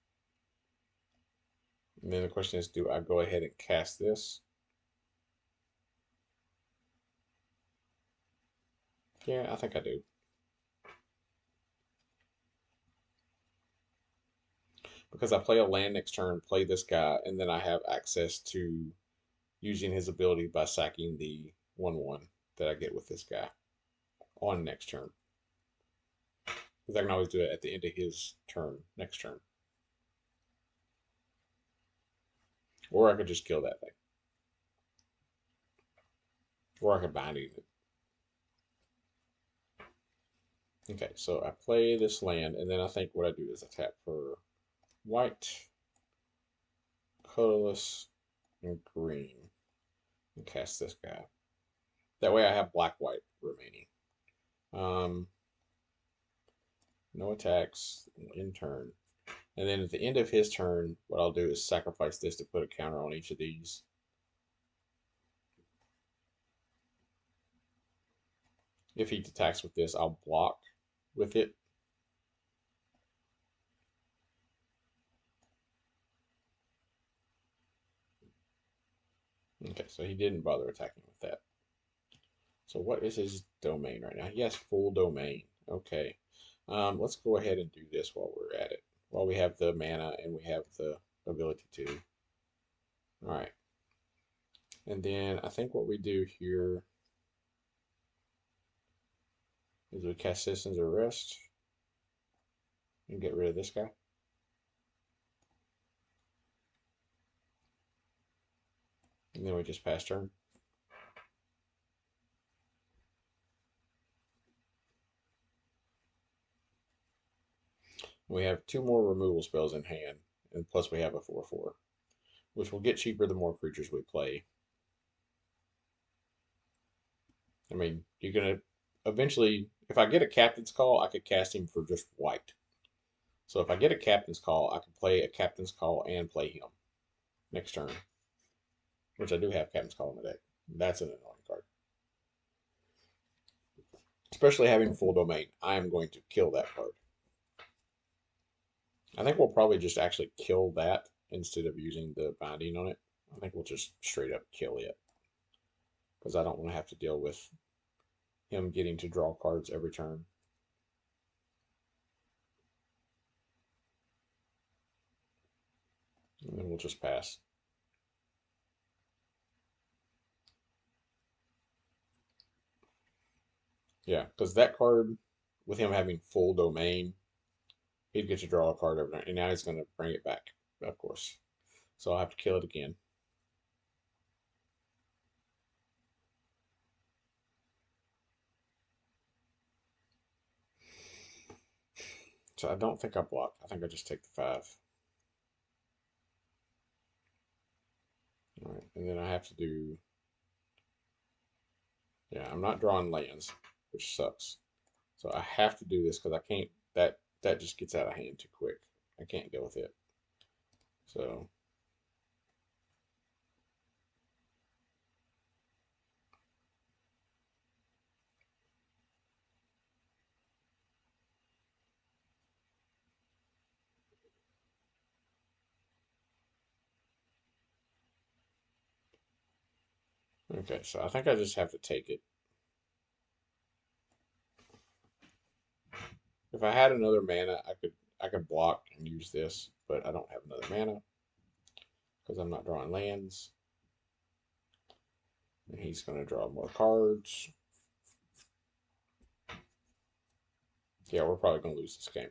And then the question is, do I go ahead and cast this? Yeah, I think I do. Because I play a land next turn, play this guy, and then I have access to using his ability by sacking the 1/1 that I get with this guy on next turn. Because I can always do it at the end of his turn, next turn. Or I could just kill that thing. Or I could bind it. Okay, so I play this land, and then I think what I do is I tap for white, colorless, and green, and cast this guy. That way I have black-white remaining. Um, no attacks in turn. And then at the end of his turn, what I'll do is sacrifice this to put a counter on each of these. If he attacks with this, I'll block with it. Okay, so he didn't bother attacking with that. So what is his domain right now? He has full domain. Okay. Let's go ahead and do this while we're at it. While we have the mana and we have the ability to. All right. And then I think what we do here is we cast Citizen's Arrest and get rid of this guy. And then we just pass turn. We have two more removal spells in hand, and plus we have a 4/4, which will get cheaper the more creatures we play. I mean, you're gonna eventually, if I get a Captain's Call, I could cast him for just white. So if I get a Captain's Call, I can play a Captain's Call and play him next turn, which I do have Captain's Call in the deck. That's an annoying card. Especially having full domain, I am going to kill that card. I think we'll probably just actually kill that instead of using the binding on it. I think we'll just straight up kill it because I don't want to have to deal with him getting to draw cards every turn. And then we'll just pass. Yeah, because that card, with him having full domain, he'd get to draw a card every night. And now he's going to bring it back, of course. So I'll have to kill it again. So I don't think I block. I think I just take the 5. All right, and then I have to do. Yeah, I'm not drawing lands, which sucks. So I have to do this because I can't. That just gets out of hand too quick. I can't deal with it. So okay, so I think I just have to take it. If I had another mana, I could block and use this, but I don't have another mana because I'm not drawing lands. And he's going to draw more cards. Yeah, we're probably going to lose this game.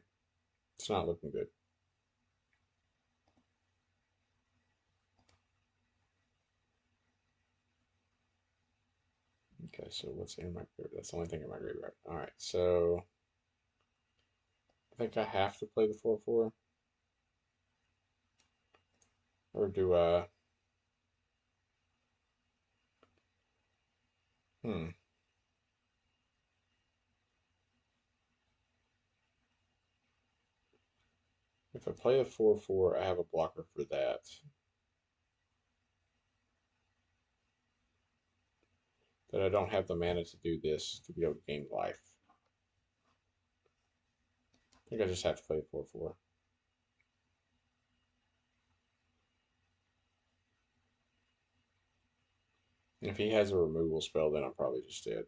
It's not looking good. Okay, so what's in my graveyard? That's the only thing in my graveyard. All right, so think I have to play the 4/4, or do I? Hmm. If I play the 4/4, I have a blocker for that. But I don't have the mana to do this to be able to gain life. I think I just have to play the 4/4. If he has a removal spell, then I'm probably just dead.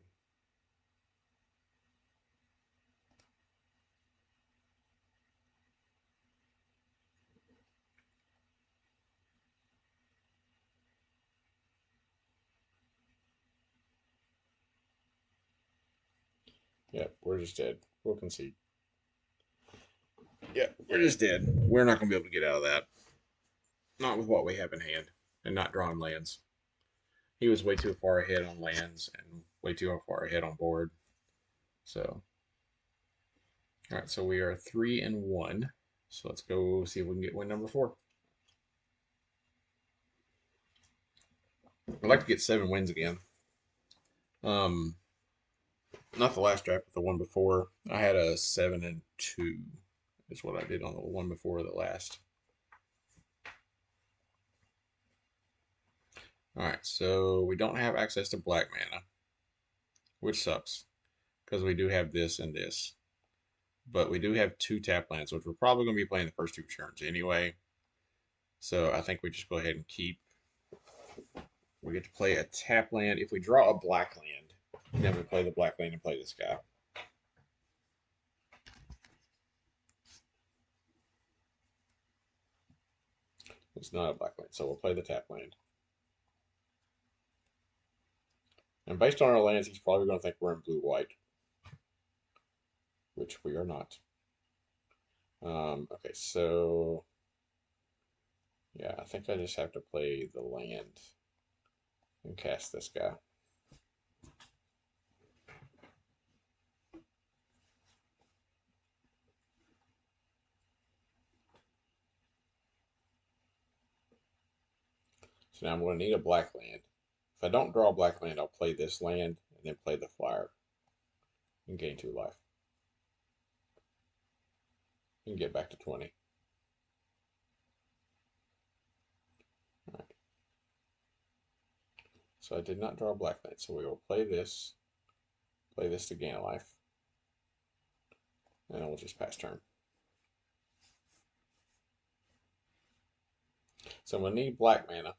Yep, we're just dead. We'll concede. Yep, we're just dead. We're not going to be able to get out of that. Not with what we have in hand and not drawing lands. He was way too far ahead on lands and way too far ahead on board. So, all right, so we are 3-1. So let's go see if we can get win number 4. I'd like to get 7 wins again. Um, Not the last draft, but the one before. I had a 7-2. Is what I did on the one before the last. All right, so we don't have access to black mana, which sucks because we do have this and this. But we do have 2 tap lands, which we're probably going to be playing the first 2 turns anyway. So I think we just go ahead and keep. We get to play a tap land. If we draw a black land, then we play the black land and play this guy. It's not a black land, so we'll play the tap land. And based on our lands, he's probably going to think we're in blue-white, which we are not. Okay, so yeah, I think I just have to play the land and cast this guy. So now I'm going to need a black land. If I don't draw a black land, I'll play this land and then play the flyer and gain 2 life. And get back to 20. All right. So I did not draw a black land, so we will play this to gain a life. And then we'll just pass turn. So I'm going to need black mana.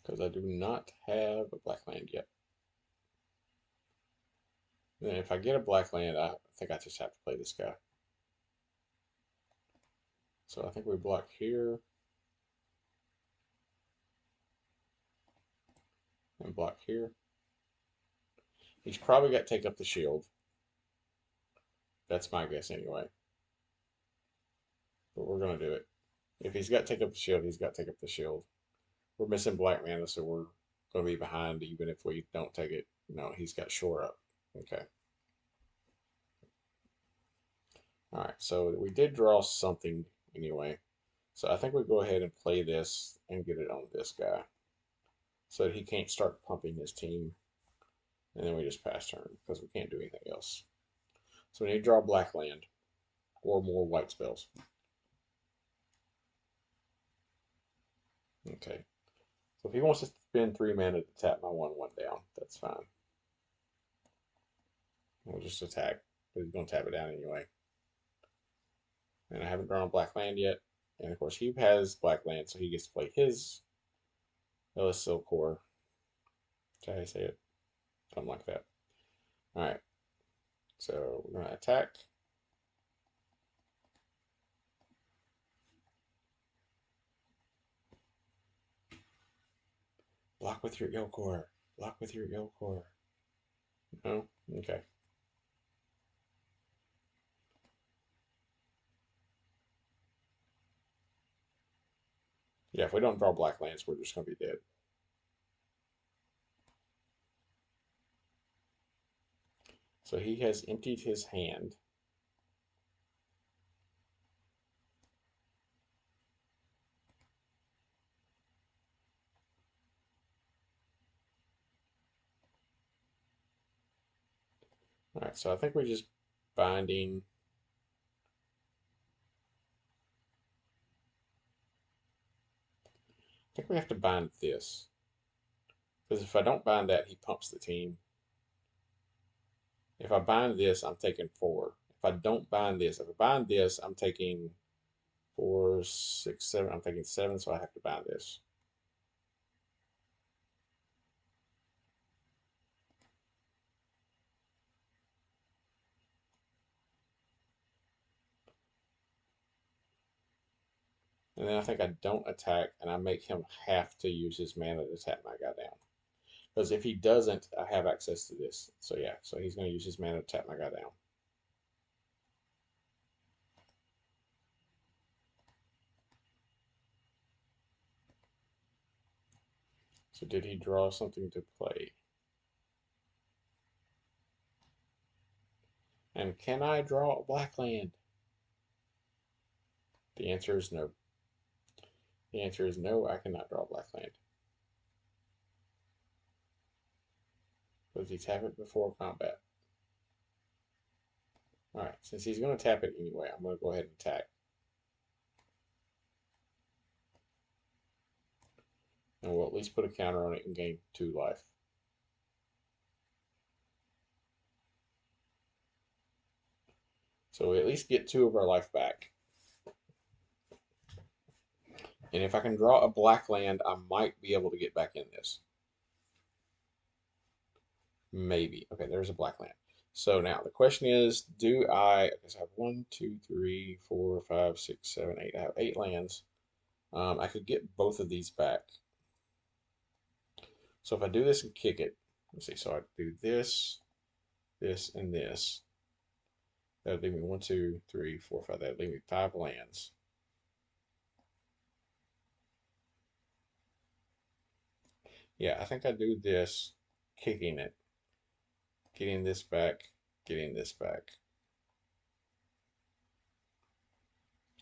Because I do not have a black land yet. And if I get a black land, I think I just have to play this guy. So I think we block here. And block here. He's probably got to take up the shield. That's my guess anyway. But we're going to do it. If he's got to take up the shield, he's got to take up the shield. We're missing black mana, so we're going to be behind even if we don't take it. No, he's got shore up. Okay. All right, so we did draw something anyway. So I think we go ahead and play this and get it on this guy so that he can't start pumping his team. And then we just pass turn because we can't do anything else. So we need to draw black land or more white spells. Okay. So if he wants to spend 3 mana to tap my 1/1 down, that's fine. We'll just attack, but he's going to tap it down anyway. And I haven't drawn a black land yet. And of course, he has black land, so he gets to play his Illusil Core. Is that how you say it? Something like that. Alright. So we're going to attack. Block with your ill core. Block with your ill core. No? Okay. Yeah, if we don't draw black lands, we're just going to be dead. So he has emptied his hand. All right, so I think we're just binding. I think we have to bind this. Because if I don't bind that, he pumps the team. If I bind this, I'm taking 4. If I don't bind this, if I bind this, I'm taking 4, 6, 7. I'm taking 7, so I have to bind this. And then I think I don't attack, and I make him have to use his mana to tap my guy down. Because if he doesn't, I have access to this. So yeah, so he's going to use his mana to tap my guy down. So did he draw something to play? And can I draw a black land? The answer is no. The answer is no, I cannot draw a black land. Does he tap it before combat? Alright, since he's going to tap it anyway, I'm going to go ahead and attack. And we'll at least put a counter on it and gain 2 life. So we at least get 2 of our life back. And if I can draw a black land, I might be able to get back in this. Maybe. Okay, there's a black land. So now the question is, do I have 1, 2, 3, 4, 5, 6, 7, 8. I have 8 lands. I could get both of these back. So if I do this and kick it, let's see, so I do this, this, and this. That would leave me 1, 2, 3, 4, 5. That would leave me 5 lands. Yeah, I think I do this, kicking it, getting this back, getting this back.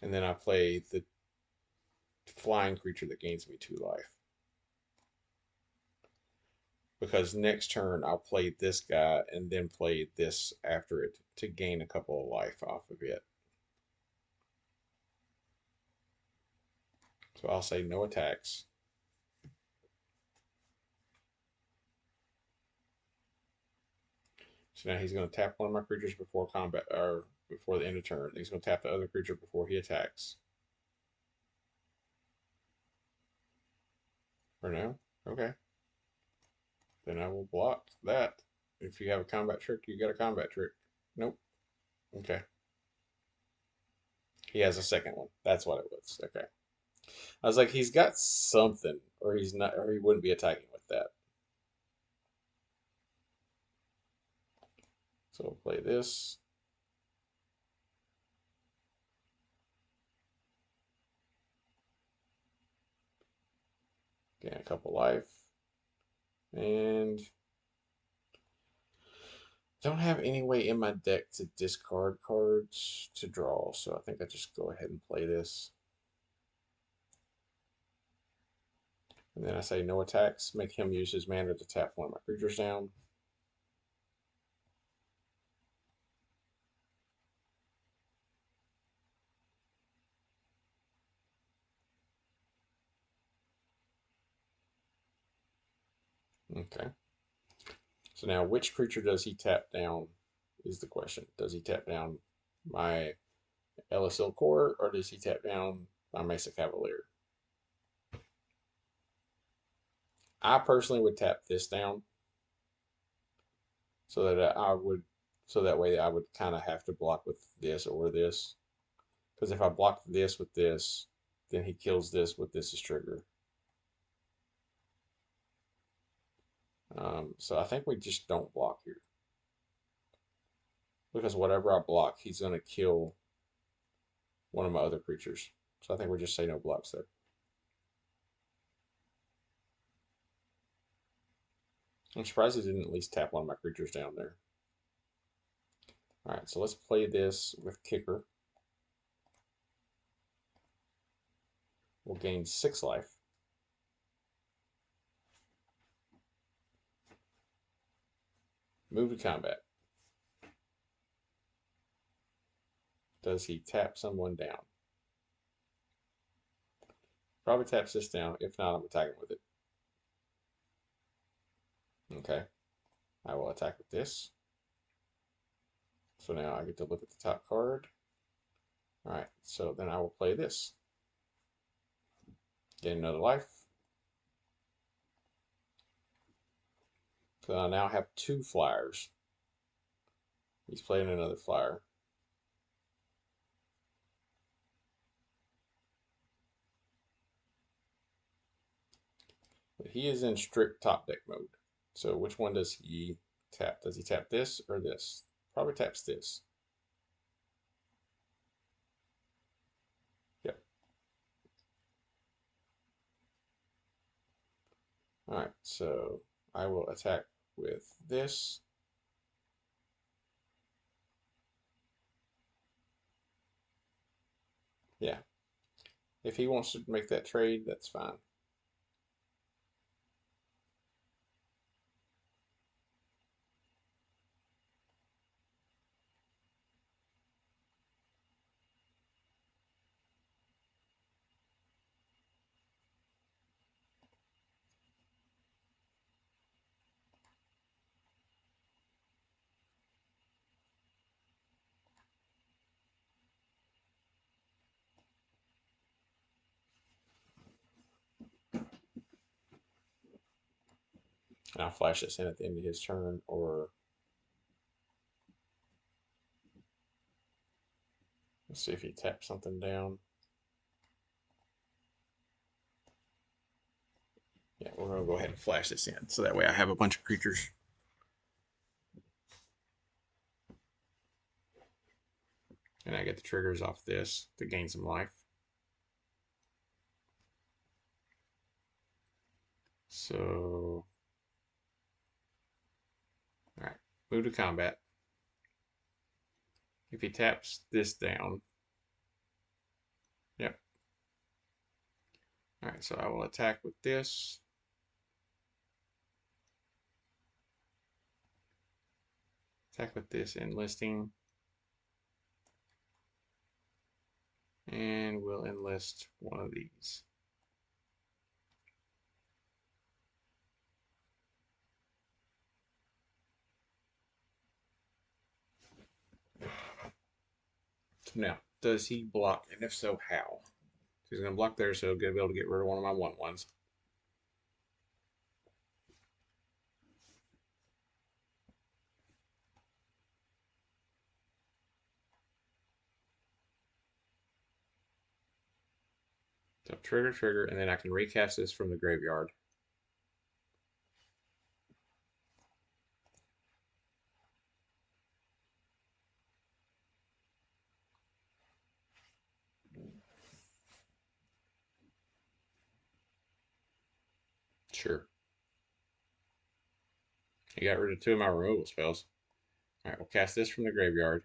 And then I play the flying creature that gains me 2 life. Because next turn I'll play this guy and then play this after it to gain a couple of life off of it. So I'll say no attacks. So now he's going to tap one of my creatures before combat or before the end of turn. He's going to tap the other creature before he attacks. For now? Okay. Then I will block that. If you have a combat trick, you got a combat trick. Nope. Okay. He has a second one. That's what it was. Okay. I was like, he's got something, or he's not, or he wouldn't be attacking with that. So we'll play this. Gain a couple life. And don't have any way in my deck to discard cards to draw, so I think I just go ahead and play this. And then I say no attacks, make him use his mana to tap one of my creatures down. Okay. So now which creature does he tap down is the question. Does he tap down my Elysil Core or does he tap down my Mesa Cavalier? I personally would tap this down so that I would, so that way I would kind of have to block with this or this. Because if I block this with this, then he kills this with this as trigger. So I think we just don't block here. Because whatever I block, he's going to kill one of my other creatures. So I think we just say no blocks there. I'm surprised he didn't at least tap one of my creatures down there. All right, so let's play this with kicker. We'll gain 6 life. Move to combat. Does he tap someone down? Probably taps this down. If not, I'm attacking with it. Okay. I will attack with this. So now I get to look at the top card. Alright, so then I will play this. Get another life. So I now have 2 flyers. He's playing another flyer. But he is in strict top deck mode. So which one does he tap? Does he tap this or this? Probably taps this. Yep. Alright, so I will attack with this. Yeah. If he wants to make that trade, that's fine. And I'll flash this in at the end of his turn, or let's see if he taps something down. Yeah, we're going to go ahead and flash this in, so that way I have a bunch of creatures. And I get the triggers off this to gain some life. So, all right, move to combat. If he taps this down, yep. All right, so I will attack with this. Attack with this enlisting. And we'll enlist one of these. So now, does he block? And if so, how? He's going to block there, so he'll be able to get rid of one of my 1/1s. So trigger, trigger, and then I can recast this from the graveyard. Sure. He got rid of 2 of my removal spells. All right, we'll cast this from the graveyard.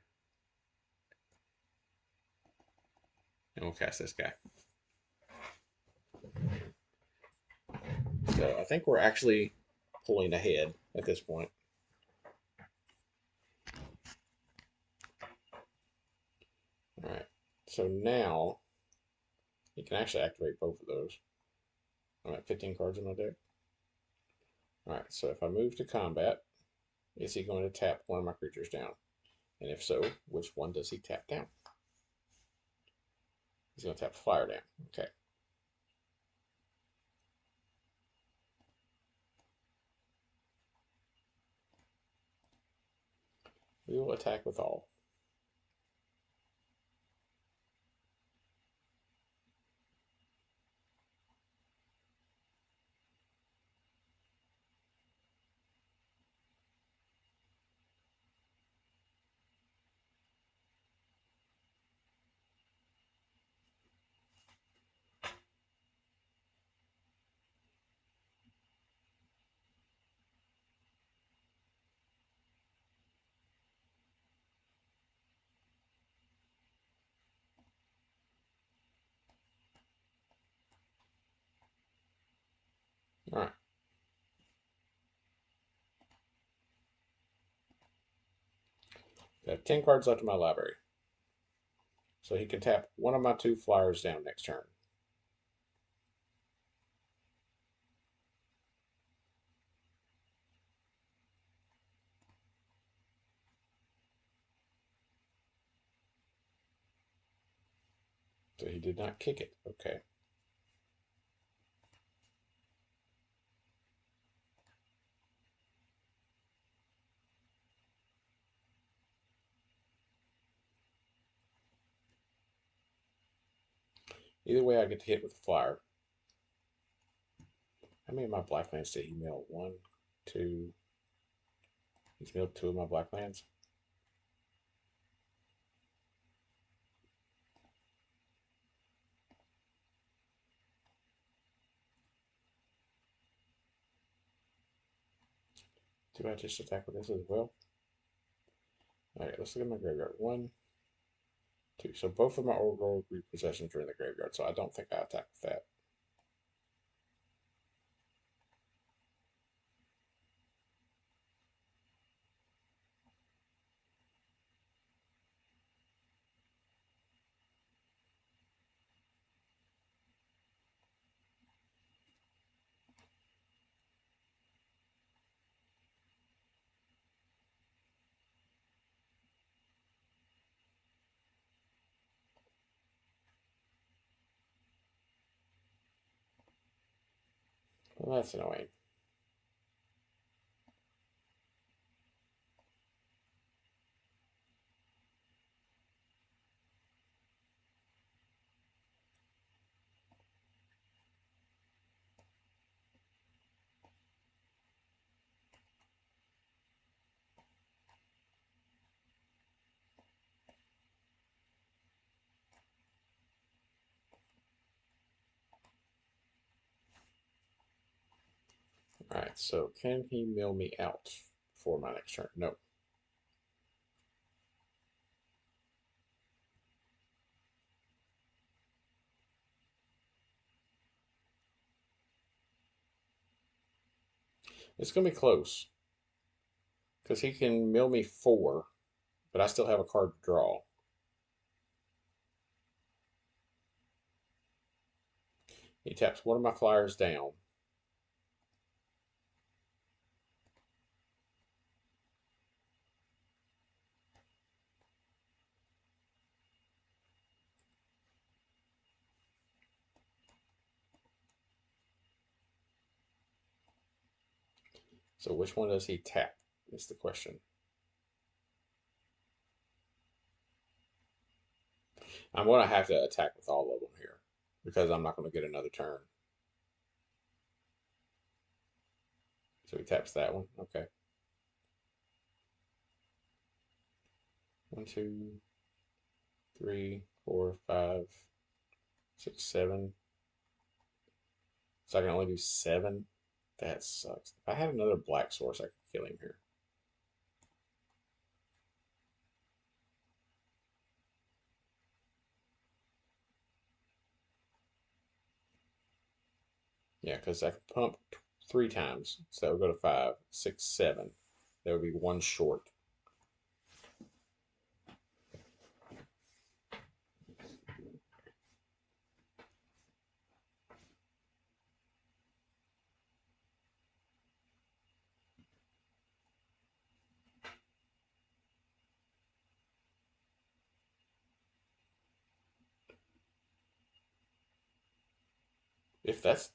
And we'll cast this guy. So I think we're actually pulling ahead at this point. All right, so now you can actually activate both of those. I'm at 15 cards in my deck. All right, so if I move to combat, is he going to tap one of my creatures down? And if so, which one does he tap down? He's going to tap fire down. Okay. We will attack with all. All right. I have 10 cards left in my library. So he can tap one of my 2 flyers down next turn. So he did not kick it. Okay. Either way, I get to hit with a flyer. How many of my black lands did he mill? 1, 2. He's milled 2 of my black lands. Do I just attack with this as well? Alright, let's look at my graveyard. 1, 2. So both of my old road repossessions are in the graveyard, so I don't think I attack with that. Well, that's annoying. Alright, so can he mill me out for my next turn? No. It's going to be close. Because he can mill me 4, but I still have a card to draw. He taps one of my flyers down. So which one does he tap is the question. I'm going to have to attack with all of them here because I'm not going to get another turn. So he taps that one. Okay. 1, 2, 3, 4, 5, 6, 7. So I can only do 7. That sucks. If I had another black source, I could kill him here. Yeah, because I could pump 3 times. So that would go to 5, 6, 7. That would be 1 short. If that's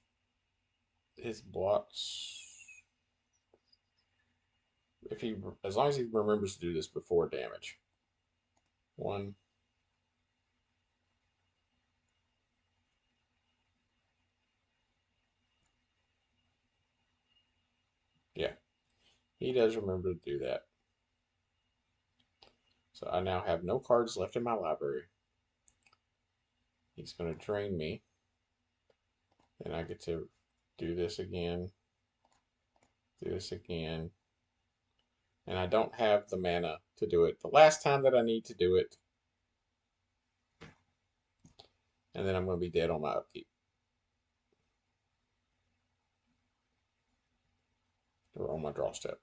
his blocks, if he, as long as he remembers to do this before damage. 1, yeah, he does remember to do that. So I now have no cards left in my library. He's going to drain me. And I get to do this again. Do this again. And I don't have the mana to do it the last time that I need to do it. And then I'm going to be dead on my upkeep. or on my draw step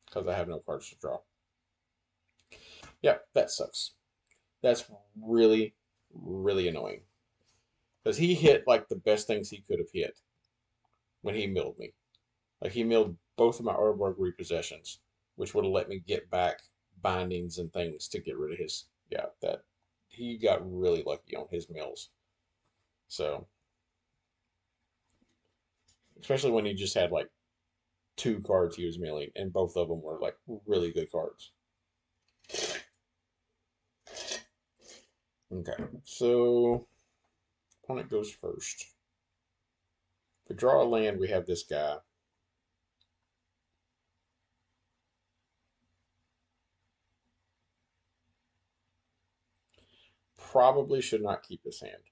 because I have no cards to draw. Yep, that sucks. That's really, really annoying because he hit like the best things he could have hit when he milled me. Like he milled both of my Urborg repossessions, which would have let me get back bindings and things to get rid of his. Yeah, that he got really lucky on his mills. So, especially when he just had like two cards he was milling, and both of them were like really good cards. Okay, so opponent goes first. If we draw a land, we have this guy. Probably should not keep this hand.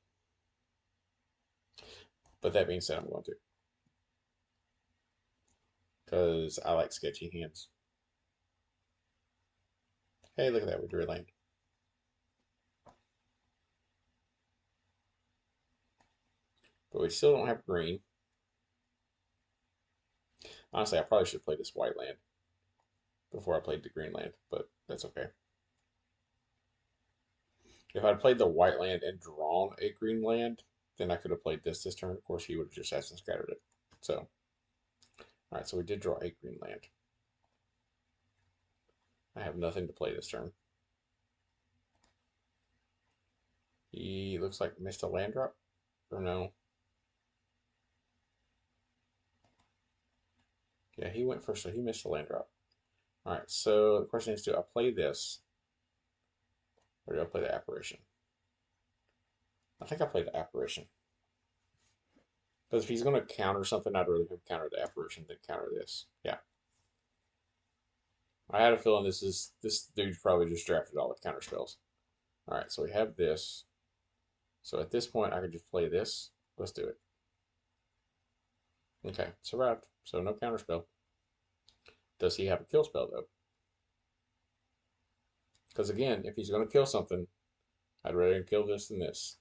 But that being said, I'm going to. Because I like sketchy hands. Hey, look at that. We drew a land. But we still don't have green. Honestly, I probably should play this white land before I played the green land. But that's okay. If I'd played the white land and drawn a green land, then I could have played this turn. Of course, he would have just Essence Scattered it. So, all right, so we did draw a green land. I have nothing to play this turn. He looks like missed a land drop, or no? Yeah, he went first, so he missed a land drop. All right, so the question is, do I play this, or do I play the apparition? I think I play the apparition. Because if he's going to counter something, I'd rather him counter the apparition than counter this. Yeah. I had a feeling this dude's probably just drafted all the counter spells. All right, so we have this. So at this point, I could just play this. Let's do it. Okay, survived. So no counter spell. Does he have a kill spell though? Because again, if he's going to kill something, I'd rather kill this than this.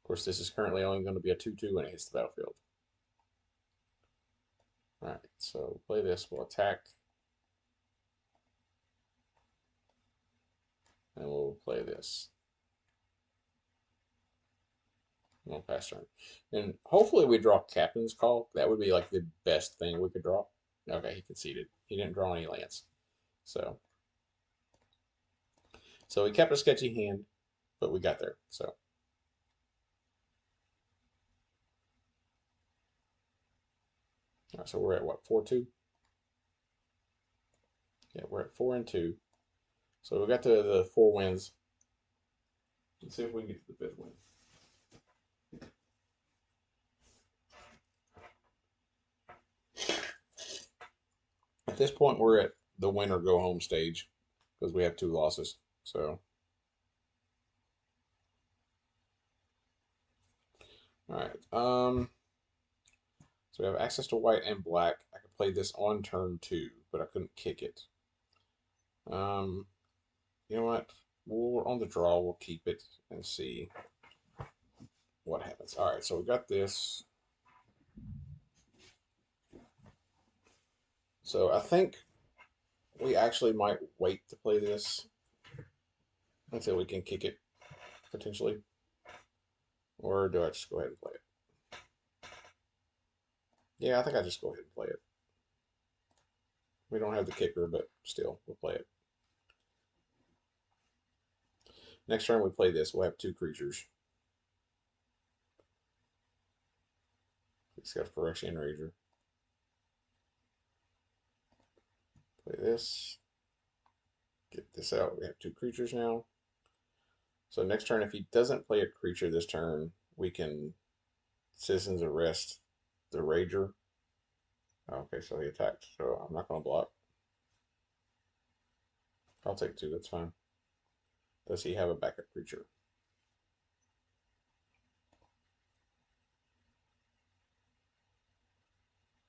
Of course, this is currently only going to be a 2/2 when it hits the battlefield. All right, so play this. We'll attack. And we'll play this. We'll pass turn. And hopefully we draw Captain's Call. That would be like the best thing we could draw. Okay, he conceded. He didn't draw any lands. So we kept a sketchy hand, but we got there. So all right, so we're at what, 4-2? Yeah, we're at 4-2. So we got to the 4 wins. Let's see if we can get to the 5th win. At this point, we're at the win or go home stage because we have 2 losses. So, all right. So we have access to white and black. I could play this on turn 2, but I couldn't kick it. You know what? We're on the draw. We'll keep it and see what happens. All right, so we got this. So I think we actually might wait to play this until we can kick it, potentially. Or do I just go ahead and play it? Yeah, I think I just go ahead and play it. We don't have the kicker, but still, we'll play it. Next turn we play this, we'll have 2 creatures. It's got a Phyrexian Rager. Play this. Get this out. We have 2 creatures now. So next turn, if he doesn't play a creature this turn, we can Citizen's Arrest the Rager. Okay, so he attacked. So I'm not going to block. I'll take 2. That's fine. Does he have a backup creature?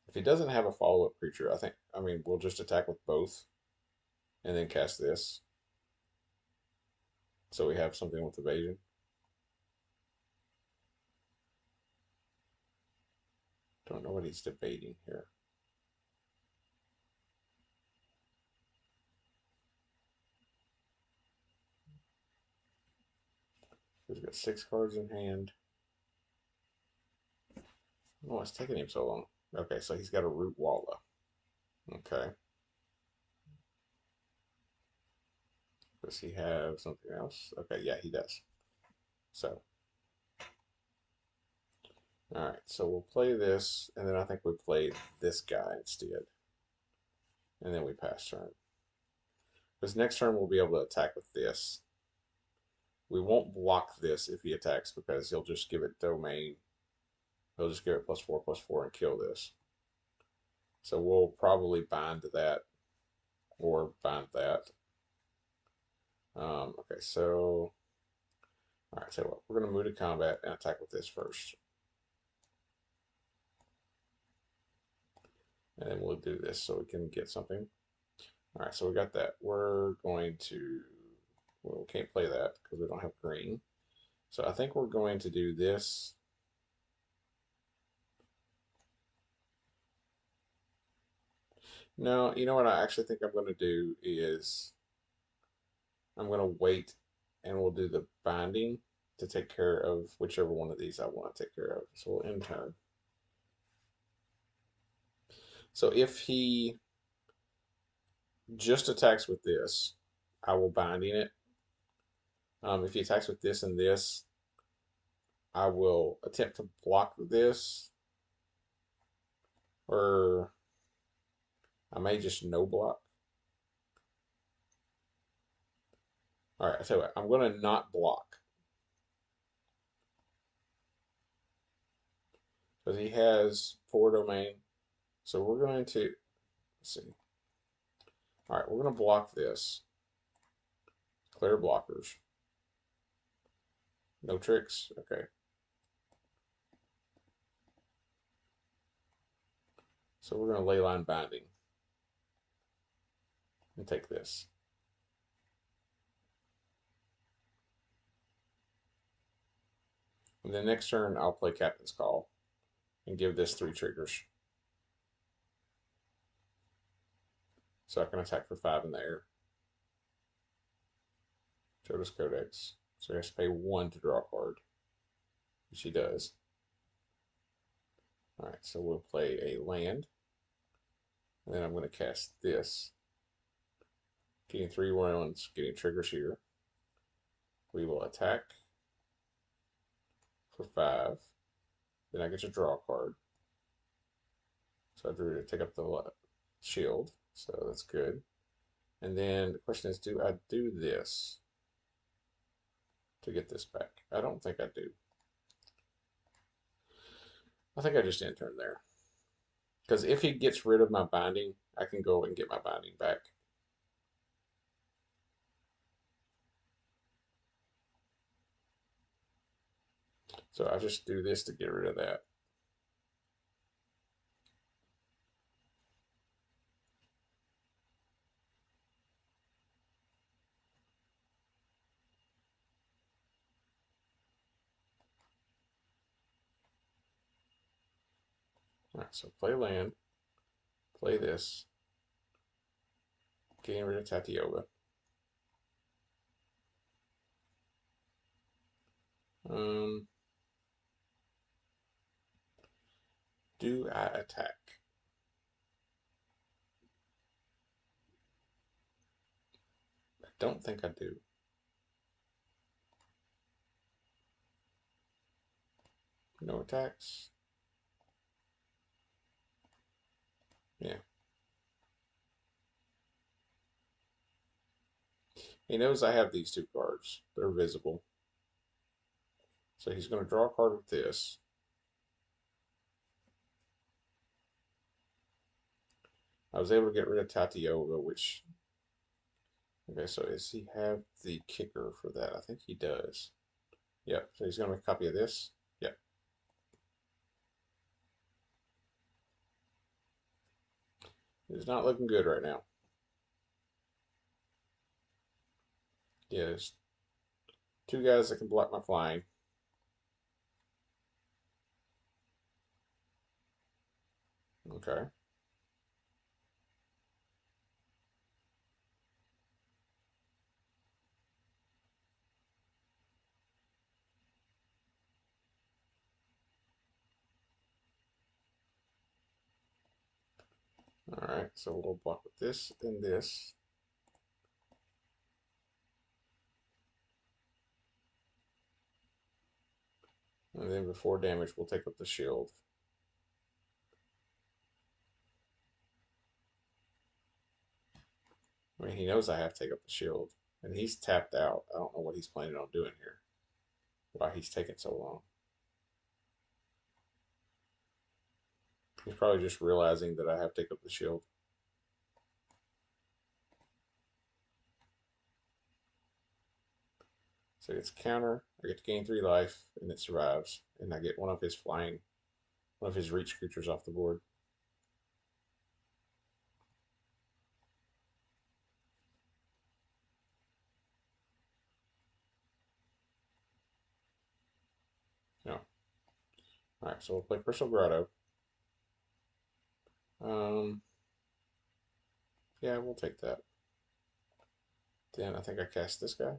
If he doesn't have a follow-up creature, I mean, we'll just attack with both and then cast this. So we have something with evasion. Don't know what he's debating here. He's got 6 cards in hand. Oh, it's taking him so long. Okay, so he's got a Root Walla. Okay. Does he have something else? Okay, yeah, he does. So, all right, so we'll play this, and then I think we play this guy instead. And then we pass turn. Because next turn we'll be able to attack with this. We won't block this if he attacks because he'll just give it domain. He'll just give it +4/+4 and kill this. So we'll probably bind that or bind that. Okay, so all right, so what? We're gonna move to combat and attack with this first, and then we'll do this so we can get something. All right, so we got that. We're going to, well, we can't play that because we don't have green. So I think we're going to do this. No, you know what I actually think I'm going to do is I'm going to wait and we'll do the binding to take care of whichever one of these I want to take care of. So we'll end turn. So if he just attacks with this, I will binding it. If he attacks with this and this, I will attempt to block this, or I may just no block. All right, I tell you what, I'm going to not block because he has 4 domain. So we're going to, let's see. All right, we're going to block this. Clear blockers. No tricks. Okay. So we're going to leyline binding and take this. And then next turn, I'll play Captain's Call and give this 3 triggers. So I can attack for 5 in the air. Jodas Codex. So he has to pay 1 to draw a card, which he does. All right, so we'll play a land. And then I'm going to cast this. Getting 3 rounds, getting triggers here. We will attack for 5. Then I get to draw a card. So I drew to take up the shield. So that's good. And then the question is, do I do this to get this back? I don't think I do. I think I just end turn there. Because if he gets rid of my binding, I can go and get my binding back. So I just do this to get rid of that. All right, so play land, play this, getting rid of Tatioga. Do I attack? I don't think I do. No attacks. Yeah. He knows I have these 2 cards. They're visible. So he's going to draw a card with this. I was able to get rid of Tatioga, which... Okay, so does he have the kicker for that? I think he does. Yep, so he's going to make a copy of this. Yep. It's not looking good right now. Yeah, there's 2 guys that can block my flying. Okay. Alright, so we'll block with this and this. And then before damage, we'll take up the shield. I mean, he knows I have to take up the shield. And he's tapped out. I don't know what he's planning on doing here. Why he's taking so long. He's probably just realizing that I have to take up the shield. So it's counter. I get to gain 3 life, and it survives. And I get one of his reach creatures off the board. No. Alright, so we'll play Crystal Grotto. Yeah, we'll take that. Then I think I cast this guy.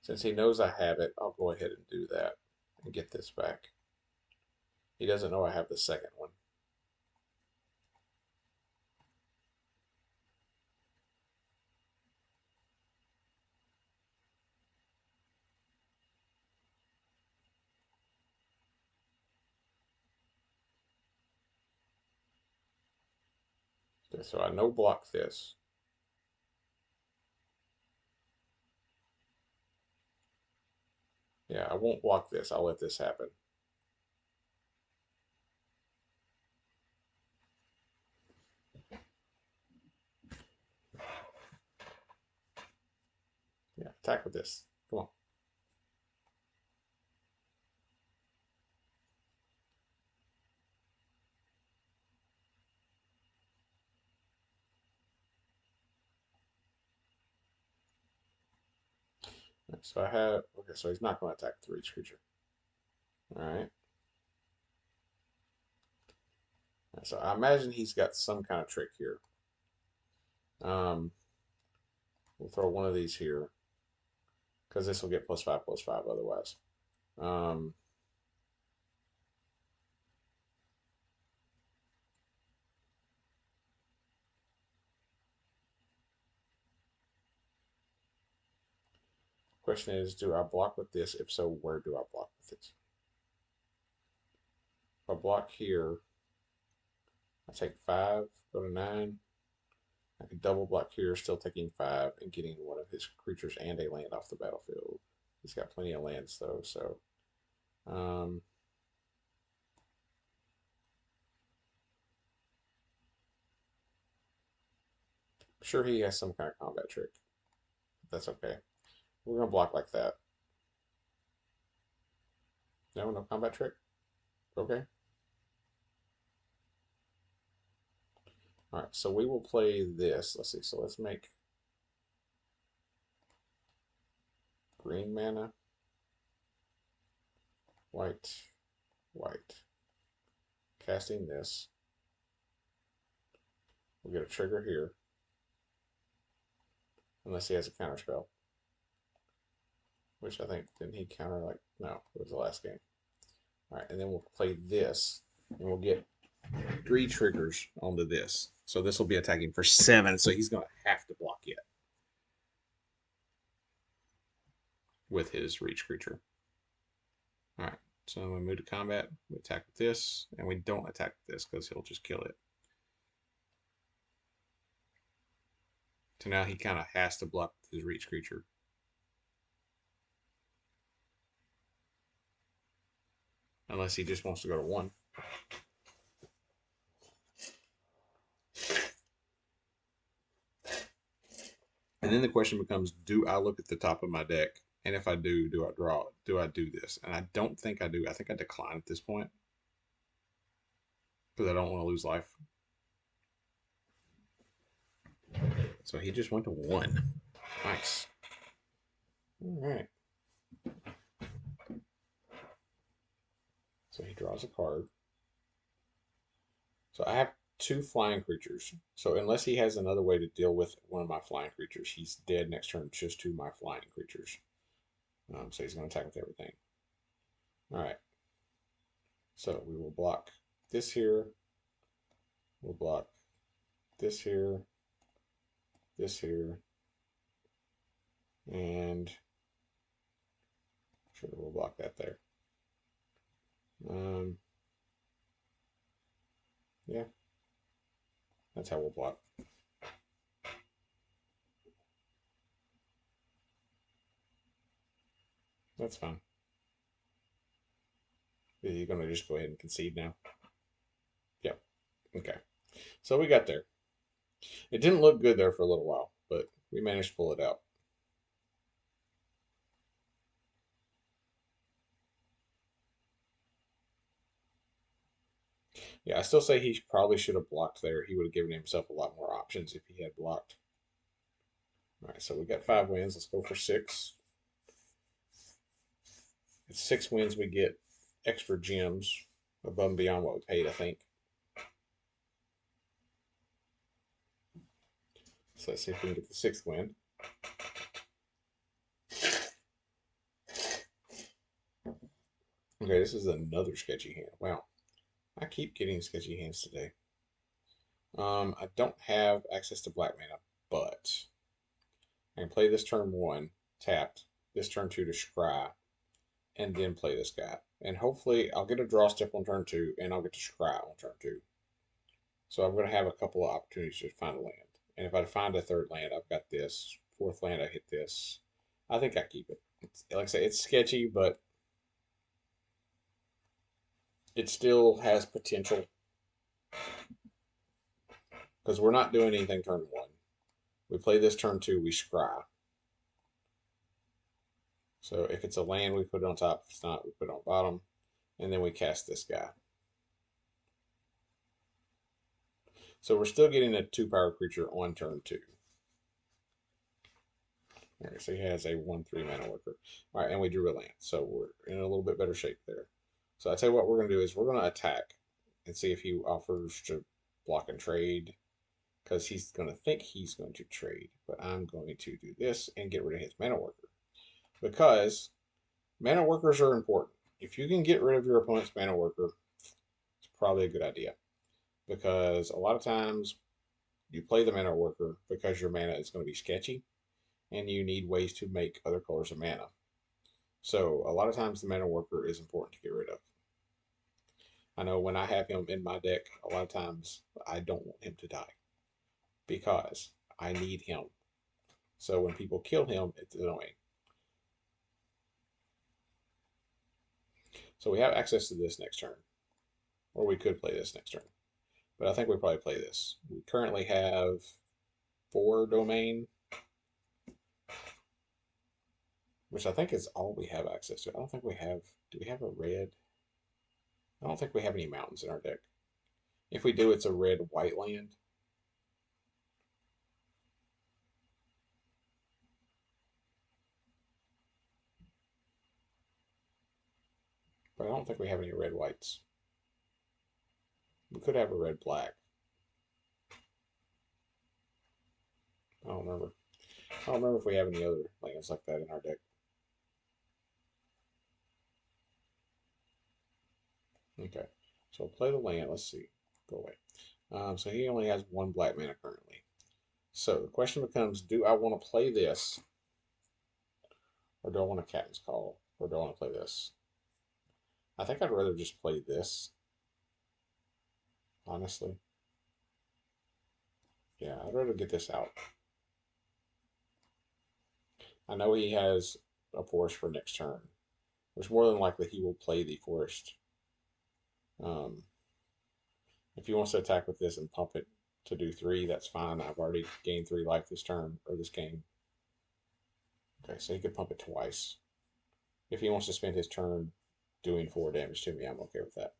Since he knows I have it, I'll go ahead and do that and get this back. He doesn't know I have the second one. Okay, so I no block this. Yeah, I won't block this. I'll let this happen. Yeah, attack with this. Come on. So I have, okay, so he's not going to attack the reach creature. All right. So I imagine he's got some kind of trick here. We'll throw one of these here because this will get +5/+5 otherwise. Um, Question is, do I block with this? If so, where do I block with it? If I block here, I take 5, go to 9. I can double block here, still taking 5 and getting one of his creatures and a land off the battlefield. He's got plenty of lands though, so I'm sure he has some kind of combat trick. That's okay. We're gonna block like that. No, no combat trick. Okay. All right. So we will play this. Let's see. So let's make green mana, white, white. Casting this. We'll get a trigger here. Unless he has a counter spell. Which I think, didn't he counter like, no, it was the last game. All right, and then we'll play this, and we'll get 3 triggers onto this. So this will be attacking for 7, so he's going to have to block it with his reach creature. All right, so we move to combat, we attack with this, and we don't attack with this because he'll just kill it. So now he kind of has to block with his reach creature. Unless he just wants to go to 1. And then the question becomes, do I look at the top of my deck? And if I do, do I draw? Do I do this? And I don't think I do. I think I decline at this point because I don't want to lose life. So he just went to 1. Nice. All right. So he draws a card. So I have two flying creatures. So unless he has another way to deal with one of my flying creatures, he's dead next turn just to my flying creatures. So he's going to attack with everything. All right. So we will block this here. We'll block this here, this here, and sure we'll block that there. Yeah, that's how we'll block. That's fine. You're going to just go ahead and concede now? Yep. Okay. So we got there. It didn't look good there for a little while, but we managed to pull it out. Yeah, I still say he probably should have blocked there. He would have given himself a lot more options if he had blocked. All right, so we got 5 wins. Let's go for 6. At 6 wins, we get extra gems above and beyond what we paid, I think. So let's see if we can get the 6th win. Okay, this is another sketchy hand. Wow, I keep getting sketchy hands today. I don't have access to black mana, but I can play this turn 1 tapped, this turn 2 to scry, and then play this guy. And hopefully I'll get a draw step on turn 2, and I'll get to scry on turn 2. So I'm going to have a couple of opportunities to find a land. And if I find a 3rd land, I've got this. 4th land, I hit this. I think I keep it. Like I say, it's sketchy, but it still has potential. Because we're not doing anything turn 1. We play this turn 2, we scry. So if it's a land, we put it on top. If it's not, we put it on bottom. And then we cast this guy. So we're still getting a 2-power creature on turn 2. All right, so he has a 1/3 mana worker. All right, and we drew a land. So we're in a little bit better shape there. So I tell you what we're going to do is we're going to attack and see if he offers to block and trade, because he's going to think he's going to trade. But I'm going to do this and get rid of his mana worker, because mana workers are important. If you can get rid of your opponent's mana worker, it's probably a good idea, because a lot of times you play the mana worker because your mana is going to be sketchy and you need ways to make other colors of mana. So a lot of times the mana worker is important to get rid of. I know when I have him in my deck, a lot of times I don't want him to die because I need him. So when people kill him, it's annoying. So we have access to this next turn, or we could play this next turn, but I think we probably play this. We currently have 4 domain, which I think is all we have access to. I don't think we have, do we have a red? I don't think we have any mountains in our deck. If we do, it's a red-white land. But I don't think we have any red-whites. We could have a red-black. I don't remember. I don't remember if we have any other lands like that in our deck. Okay, so play the land. Let's see. Go away. So he only has 1 black mana currently. So the question becomes, do I want to play this, or do I want a Captain's Call, or do I want to play this? I think I'd rather just play this, honestly. Yeah, I'd rather get this out. I know he has a forest for next turn, which more than likely he will play the forest. If he wants to attack with this and pump it to do 3, that's fine. I've already gained 3 life this turn, or this game. Okay, so he could pump it twice. If he wants to spend his turn doing 4 damage to me, I'm okay with that.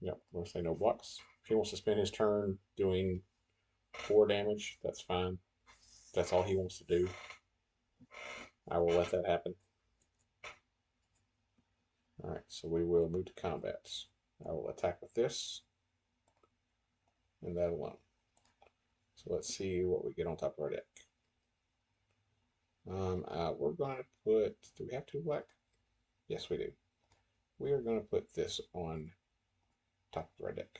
Yep, we'll say no blocks. If he wants to spend his turn doing 4 damage, that's fine. If that's all he wants to do, I will let that happen. Alright, so we will move to combat. I will attack with this, and that alone. So let's see what we get on top of our deck. We're going to put, do we have 2 black? Yes, we do. We are going to put this on top of our deck.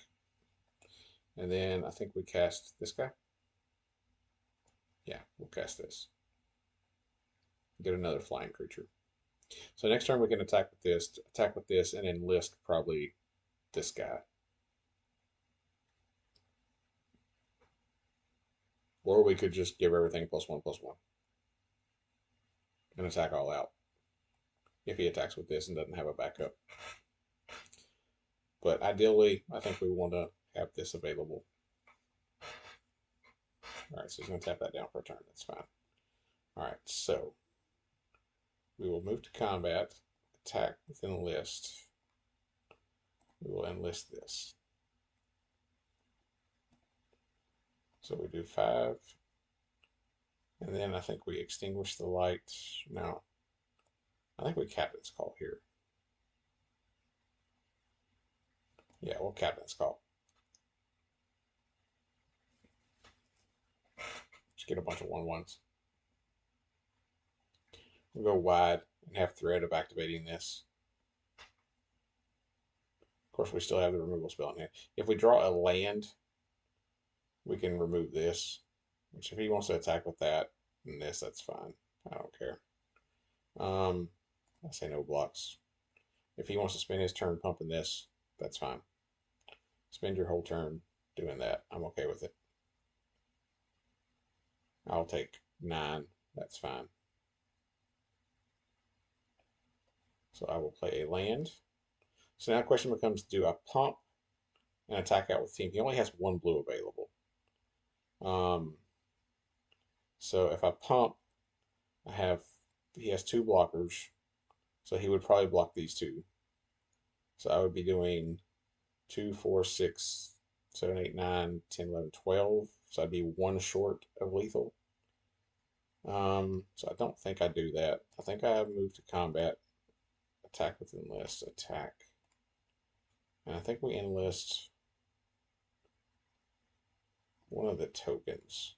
And then I think we cast this guy. Yeah, we'll cast this. Get another flying creature. So next turn we can attack with this, and then list probably this guy. Or we could just give everything +1/+1 and attack all out if he attacks with this and doesn't have a backup. But ideally, I think we want to have this available. Alright, so he's going to tap that down for a turn. That's fine. Alright, so we will move to combat, attack with enlist. We will enlist this. So we do 5. And then I think we extinguish the light. No. I think we Captain's Call here. Yeah, we'll Captain's Call. Just get a bunch of 1/1s. We'll go wide and have threat of activating this. Of course, we still have the removal spell in hand. If we draw a land, we can remove this. Which if he wants to attack with that and this, that's fine. I don't care. I say no blocks. If he wants to spend his turn pumping this, that's fine. Spend your whole turn doing that. I'm okay with it. I'll take 9. That's fine. So I will play a land. So now the question becomes, do I pump and attack out with team? He only has 1 blue available. So if I pump, he has 2 blockers. So he would probably block these 2. So I would be doing 2, 4, 6, 7, 8, 9, 10, 11, 12. So I'd be 1 short of lethal. So I don't think I do that. I think I move to combat, attack with enlist, attack. And I think we enlist one of the tokens.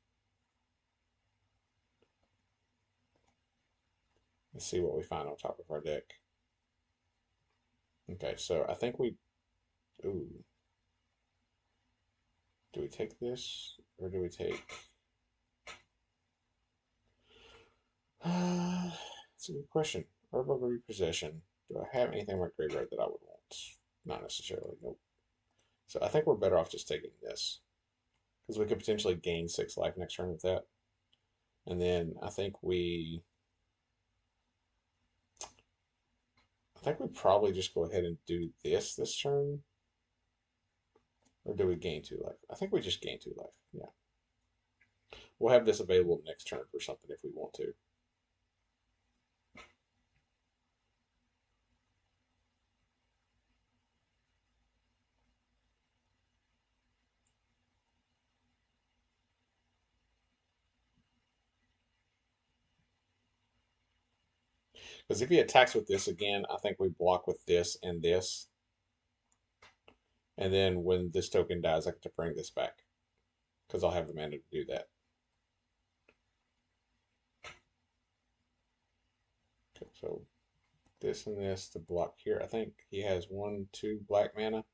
Let's see what we find on top of our deck. Okay, so I think we, ooh. Do we take this, or do we take... That's a good question. Herbal Repossession. Do I have anything in my graveyard that I would want? Not necessarily, nope. So I think we're better off just taking this, because we could potentially gain 6 life next turn with that. And then I think we probably just go ahead and do this turn. Or do we gain 2 life? I think we just gain 2 life, yeah. We'll have this available next turn for something if we want to. Because if he attacks with this again, I think we block with this and this. And then when this token dies, I get to bring this back. Because I'll have the mana to do that. Okay, so this and this to block here. I think he has 1, 2 black mana.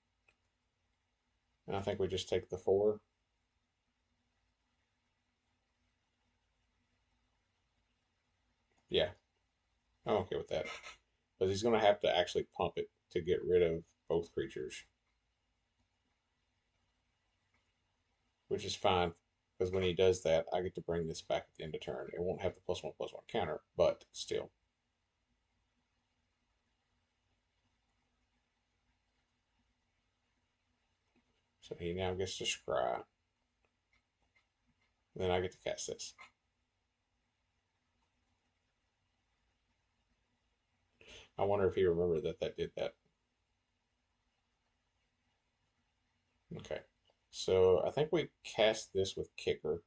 And I think we just take the 4. Yeah, I'm okay with that. But he's going to have to actually pump it to get rid of both creatures. Which is fine, because when he does that, I get to bring this back at the end of turn. It won't have the +1/+1 counter, but still. So he now gets to scry. Then I get to cast this. I wonder if he remembered that did that. Okay. So I think we cast this with kicker,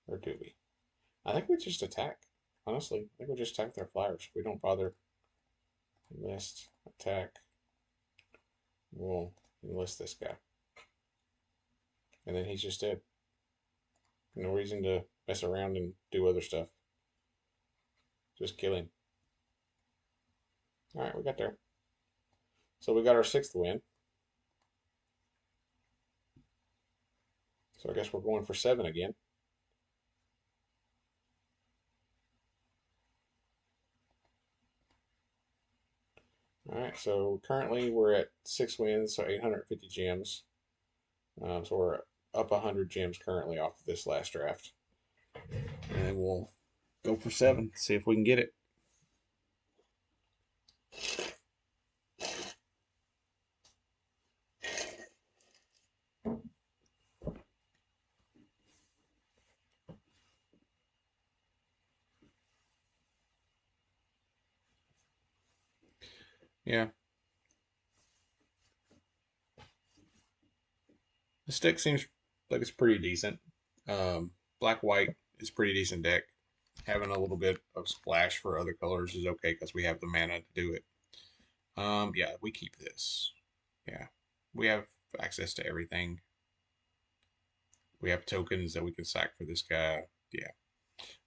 or do we? I think we just attack. Honestly, I think we just attack their flyers. We don't bother. Enlist, attack. We'll enlist this guy. And then he's just dead. No reason to mess around and do other stuff. Just kill him. Alright, we got there. So we got our 6th win. So I guess we're going for 7 again. Alright, so currently we're at 6 wins, so 850 gems. So we're up 100 gems currently off of this last draft. And we'll go for 7, see if we can get it. Yeah. The stick seems like it's pretty decent. Black white is pretty decent deck. Having a little bit of splash for other colors is okay because we have the mana to do it. Yeah, we keep this. Yeah, we have access to everything. We have tokens that we can sack for this guy. Yeah,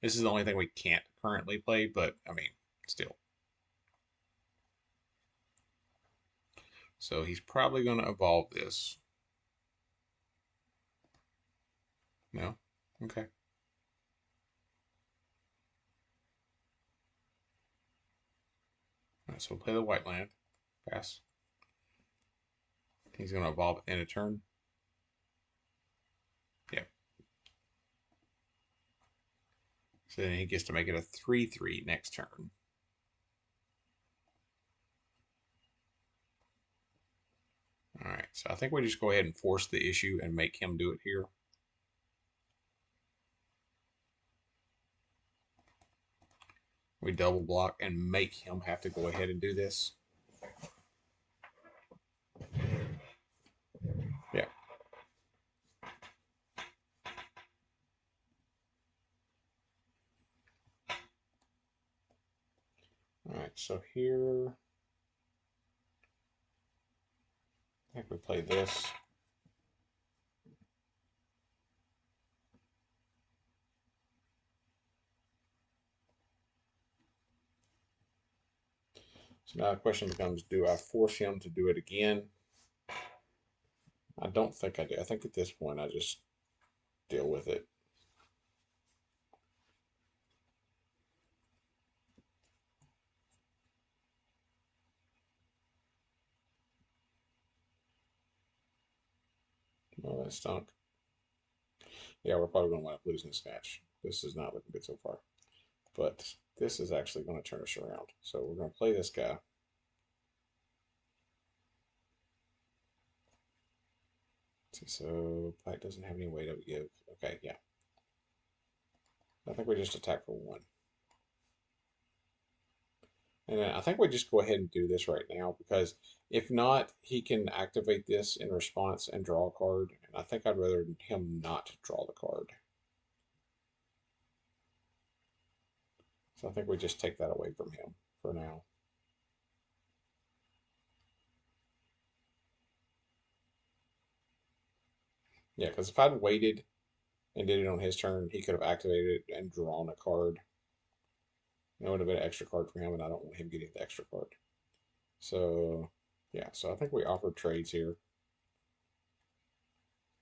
this is the only thing we can't currently play, but I mean, still. So he's probably going to evolve this. No? Okay. All right, so we'll play the white land. Pass. He's going to evolve in a turn. Yep. So then he gets to make it a 3/3 next turn. All right, so I think we just go ahead and force the issue and make him do it here. We double block and make him have to go ahead and do this. Yeah. All right, so here, I think we play this. So now the question becomes, do I force him to do it again? I don't think I do. I think at this point I just deal with it. Well, that stunk. Yeah, we're probably going to wind up losing this match. This is not looking good so far. But this is actually going to turn us around. So we're going to play this guy. So black doesn't have any way to give. Okay, yeah. I think we just attack for 1. And then I think we just go ahead and do this right now because if not, he can activate this in response and draw a card. And I think I'd rather him not draw the card. So I think we just take that away from him for now. Yeah, because if I'd waited and did it on his turn, he could have activated it and drawn a card. It would have been an extra card for him, and I don't want him getting the extra card. So, yeah, so I think we offer trades here.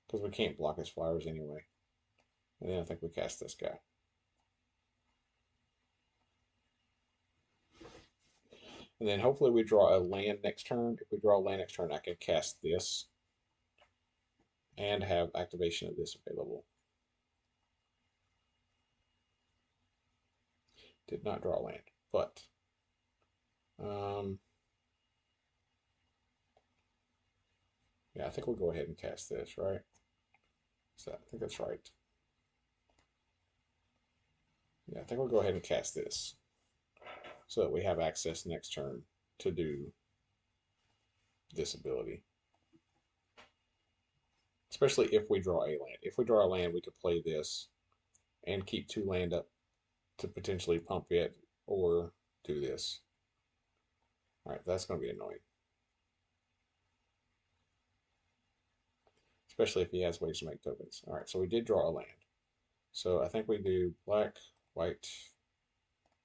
Because we can't block his flyers anyway. And then I think we cast this guy. And then hopefully we draw a land next turn. If we draw a land next turn, I can cast this and have activation of this available. Did not draw land, but yeah, I think we'll go ahead and cast this, right? So I think that's right. Yeah, I think we'll go ahead and cast this so that we have access next turn to do this ability. Especially if we draw a land. If we draw a land, we could play this and keep 2 land up to potentially pump it or do this. Alright, that's going to be annoying. Especially if he has ways to make tokens. Alright, so we did draw a land. So I think we do black, white,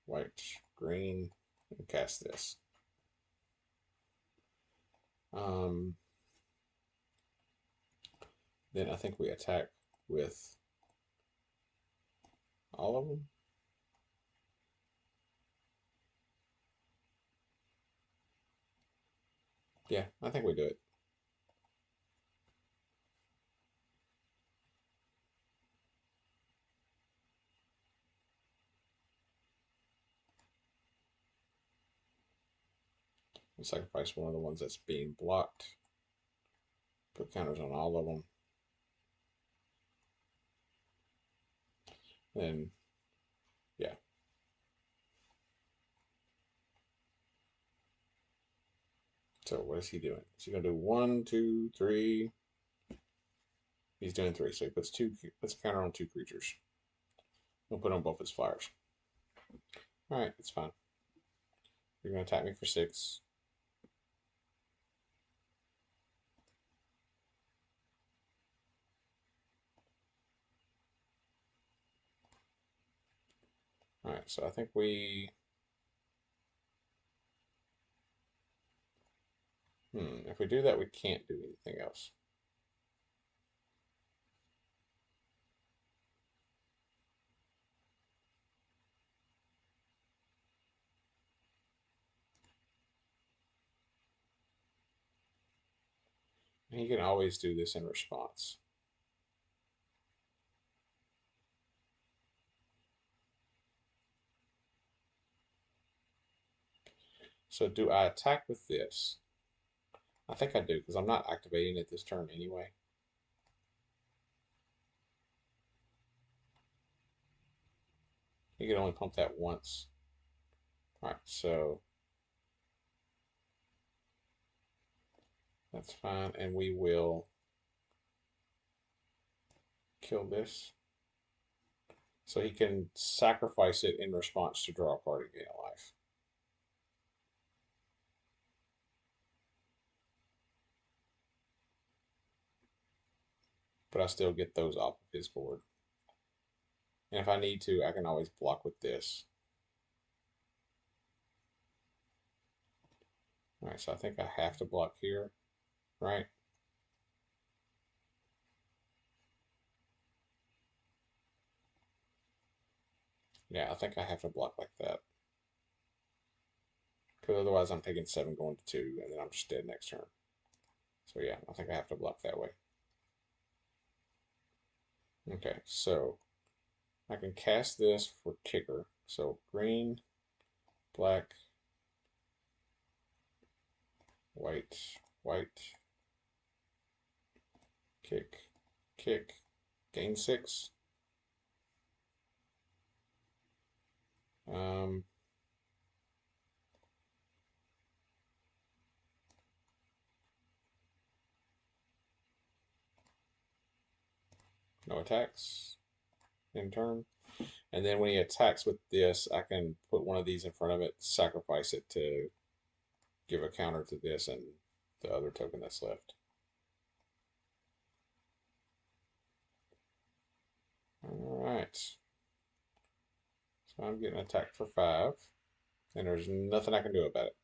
white, green, and cast this. Then I think we attack with all of them. Yeah, I think we do it. We sacrifice one of the ones that's being blocked. Put counters on all of them. And yeah. So what is he doing? Is he gonna do 1, 2, 3? He's doing 3, so he puts a counter on 2 creatures. We'll put on both his flyers. Alright, it's fine. You're gonna attack me for 6. Alright, so I think we if we do that we can't do anything else. And he can always do this in response. So do I attack with this? I think I do, because I'm not activating it this turn anyway. You can only pump that once. Alright, so that's fine, and we will kill this. So he can sacrifice it in response to draw a card and gain a life. But I still get those off of his board. And if I need to, I can always block with this. Alright, so I think I have to block here, right? Yeah, I think I have to block like that. Because otherwise I'm taking 7 going to 2, and then I'm just dead next turn. So yeah, I think I have to block that way. Okay, so I can cast this for kicker. So green, black, white, white, kick, kick, gain 6. Um, no attacks in turn. And then when he attacks with this, I can put one of these in front of it, sacrifice it to give a counter to this and the other token that's left. Alright. So I'm getting attacked for 5, and there's nothing I can do about it.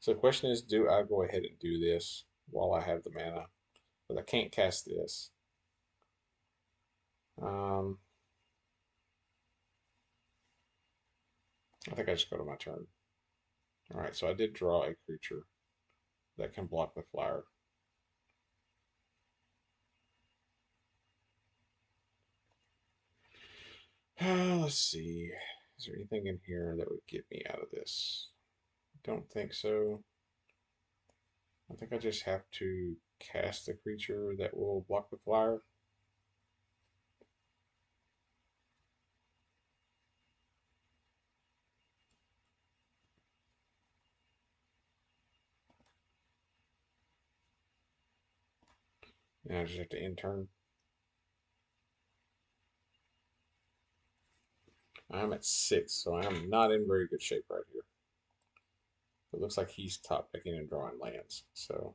So the question is, do I go ahead and do this while I have the mana? But I can't cast this. Um, I think I just go to my turn. Alright, so I did draw a creature that can block the flyer. Let's see. Is there anything in here that would get me out of this? Don't think so. I think I just have to cast a creature that will block the flyer. And I just have to end turn. I'm at 6, so I'm not in very good shape right here. It looks like he's top picking and drawing lands. So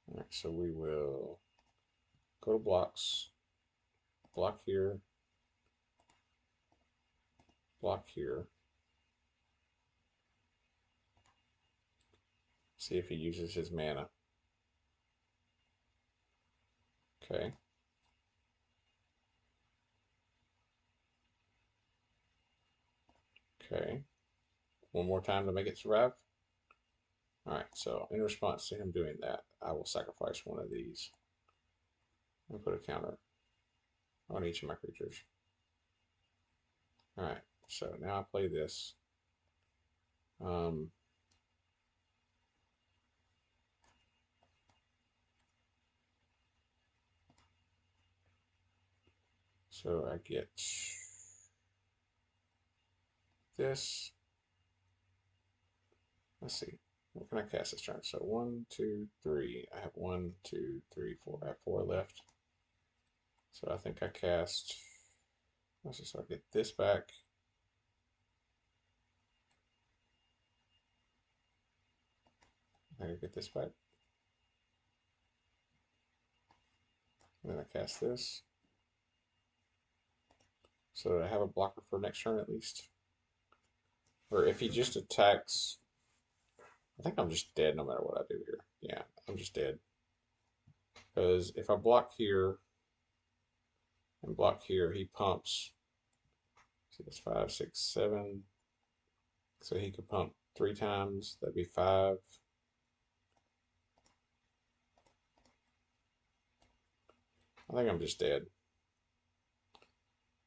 all right, so we will go to blocks, block here, block here. See if he uses his mana. Okay. Okay. One more time to make it survive. Alright, so in response to him doing that, I will sacrifice one of these and put a counter on each of my creatures. Alright, so now I play this. So I get this. Let's see. What can I cast this turn? So 1, 2, 3. I have 1, 2, 3, 4. I have 4 left. So I think I cast. Let's see. So I get this back. I can get this back. And then I cast this. So I have a blocker for next turn at least. Or if he just attacks, I think I'm just dead no matter what I do here. Yeah, I'm just dead. Because if I block here and block here, he pumps. See, that's 5, 6, 7. So he could pump 3 times. That'd be 5. I think I'm just dead.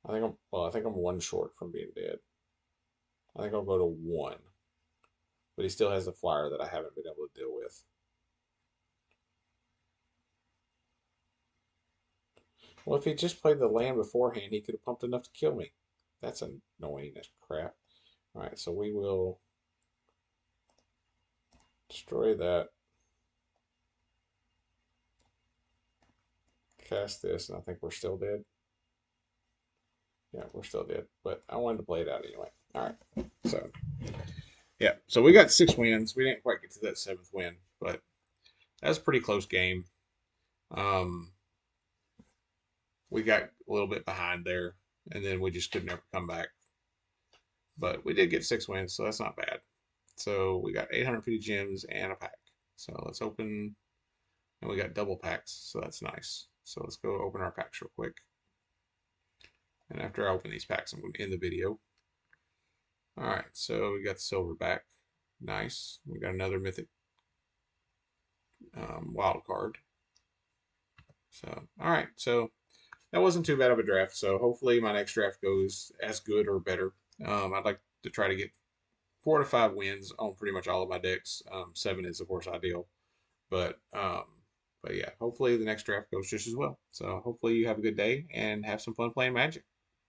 I think I'm 1 short from being dead. I think I'll go to 1. But he still has the flyer that I haven't been able to deal with. Well, if he just played the land beforehand, he could have pumped enough to kill me. That's annoying as crap. Alright, so we will destroy that. Cast this, and I think we're still dead. Yeah, we're still dead. But I wanted to play it out anyway. Alright. So yeah, so we got 6 wins. We didn't quite get to that 7th win, but that was a pretty close game. We got a little bit behind there, and then we just could never come back. But we did get 6 wins, so that's not bad. So we got 850 gems and a pack. So let's open, and we got double packs, so that's nice. So let's go open our packs real quick. And after I open these packs, I'm going to end the video. All right, so we got the silverback. Nice. We got another mythic wild card. So, all right, so that wasn't too bad of a draft. So hopefully my next draft goes as good or better. I'd like to try to get 4 to 5 wins on pretty much all of my decks. 7 is of course ideal, but yeah, hopefully the next draft goes just as well. So hopefully you have a good day and have some fun playing Magic.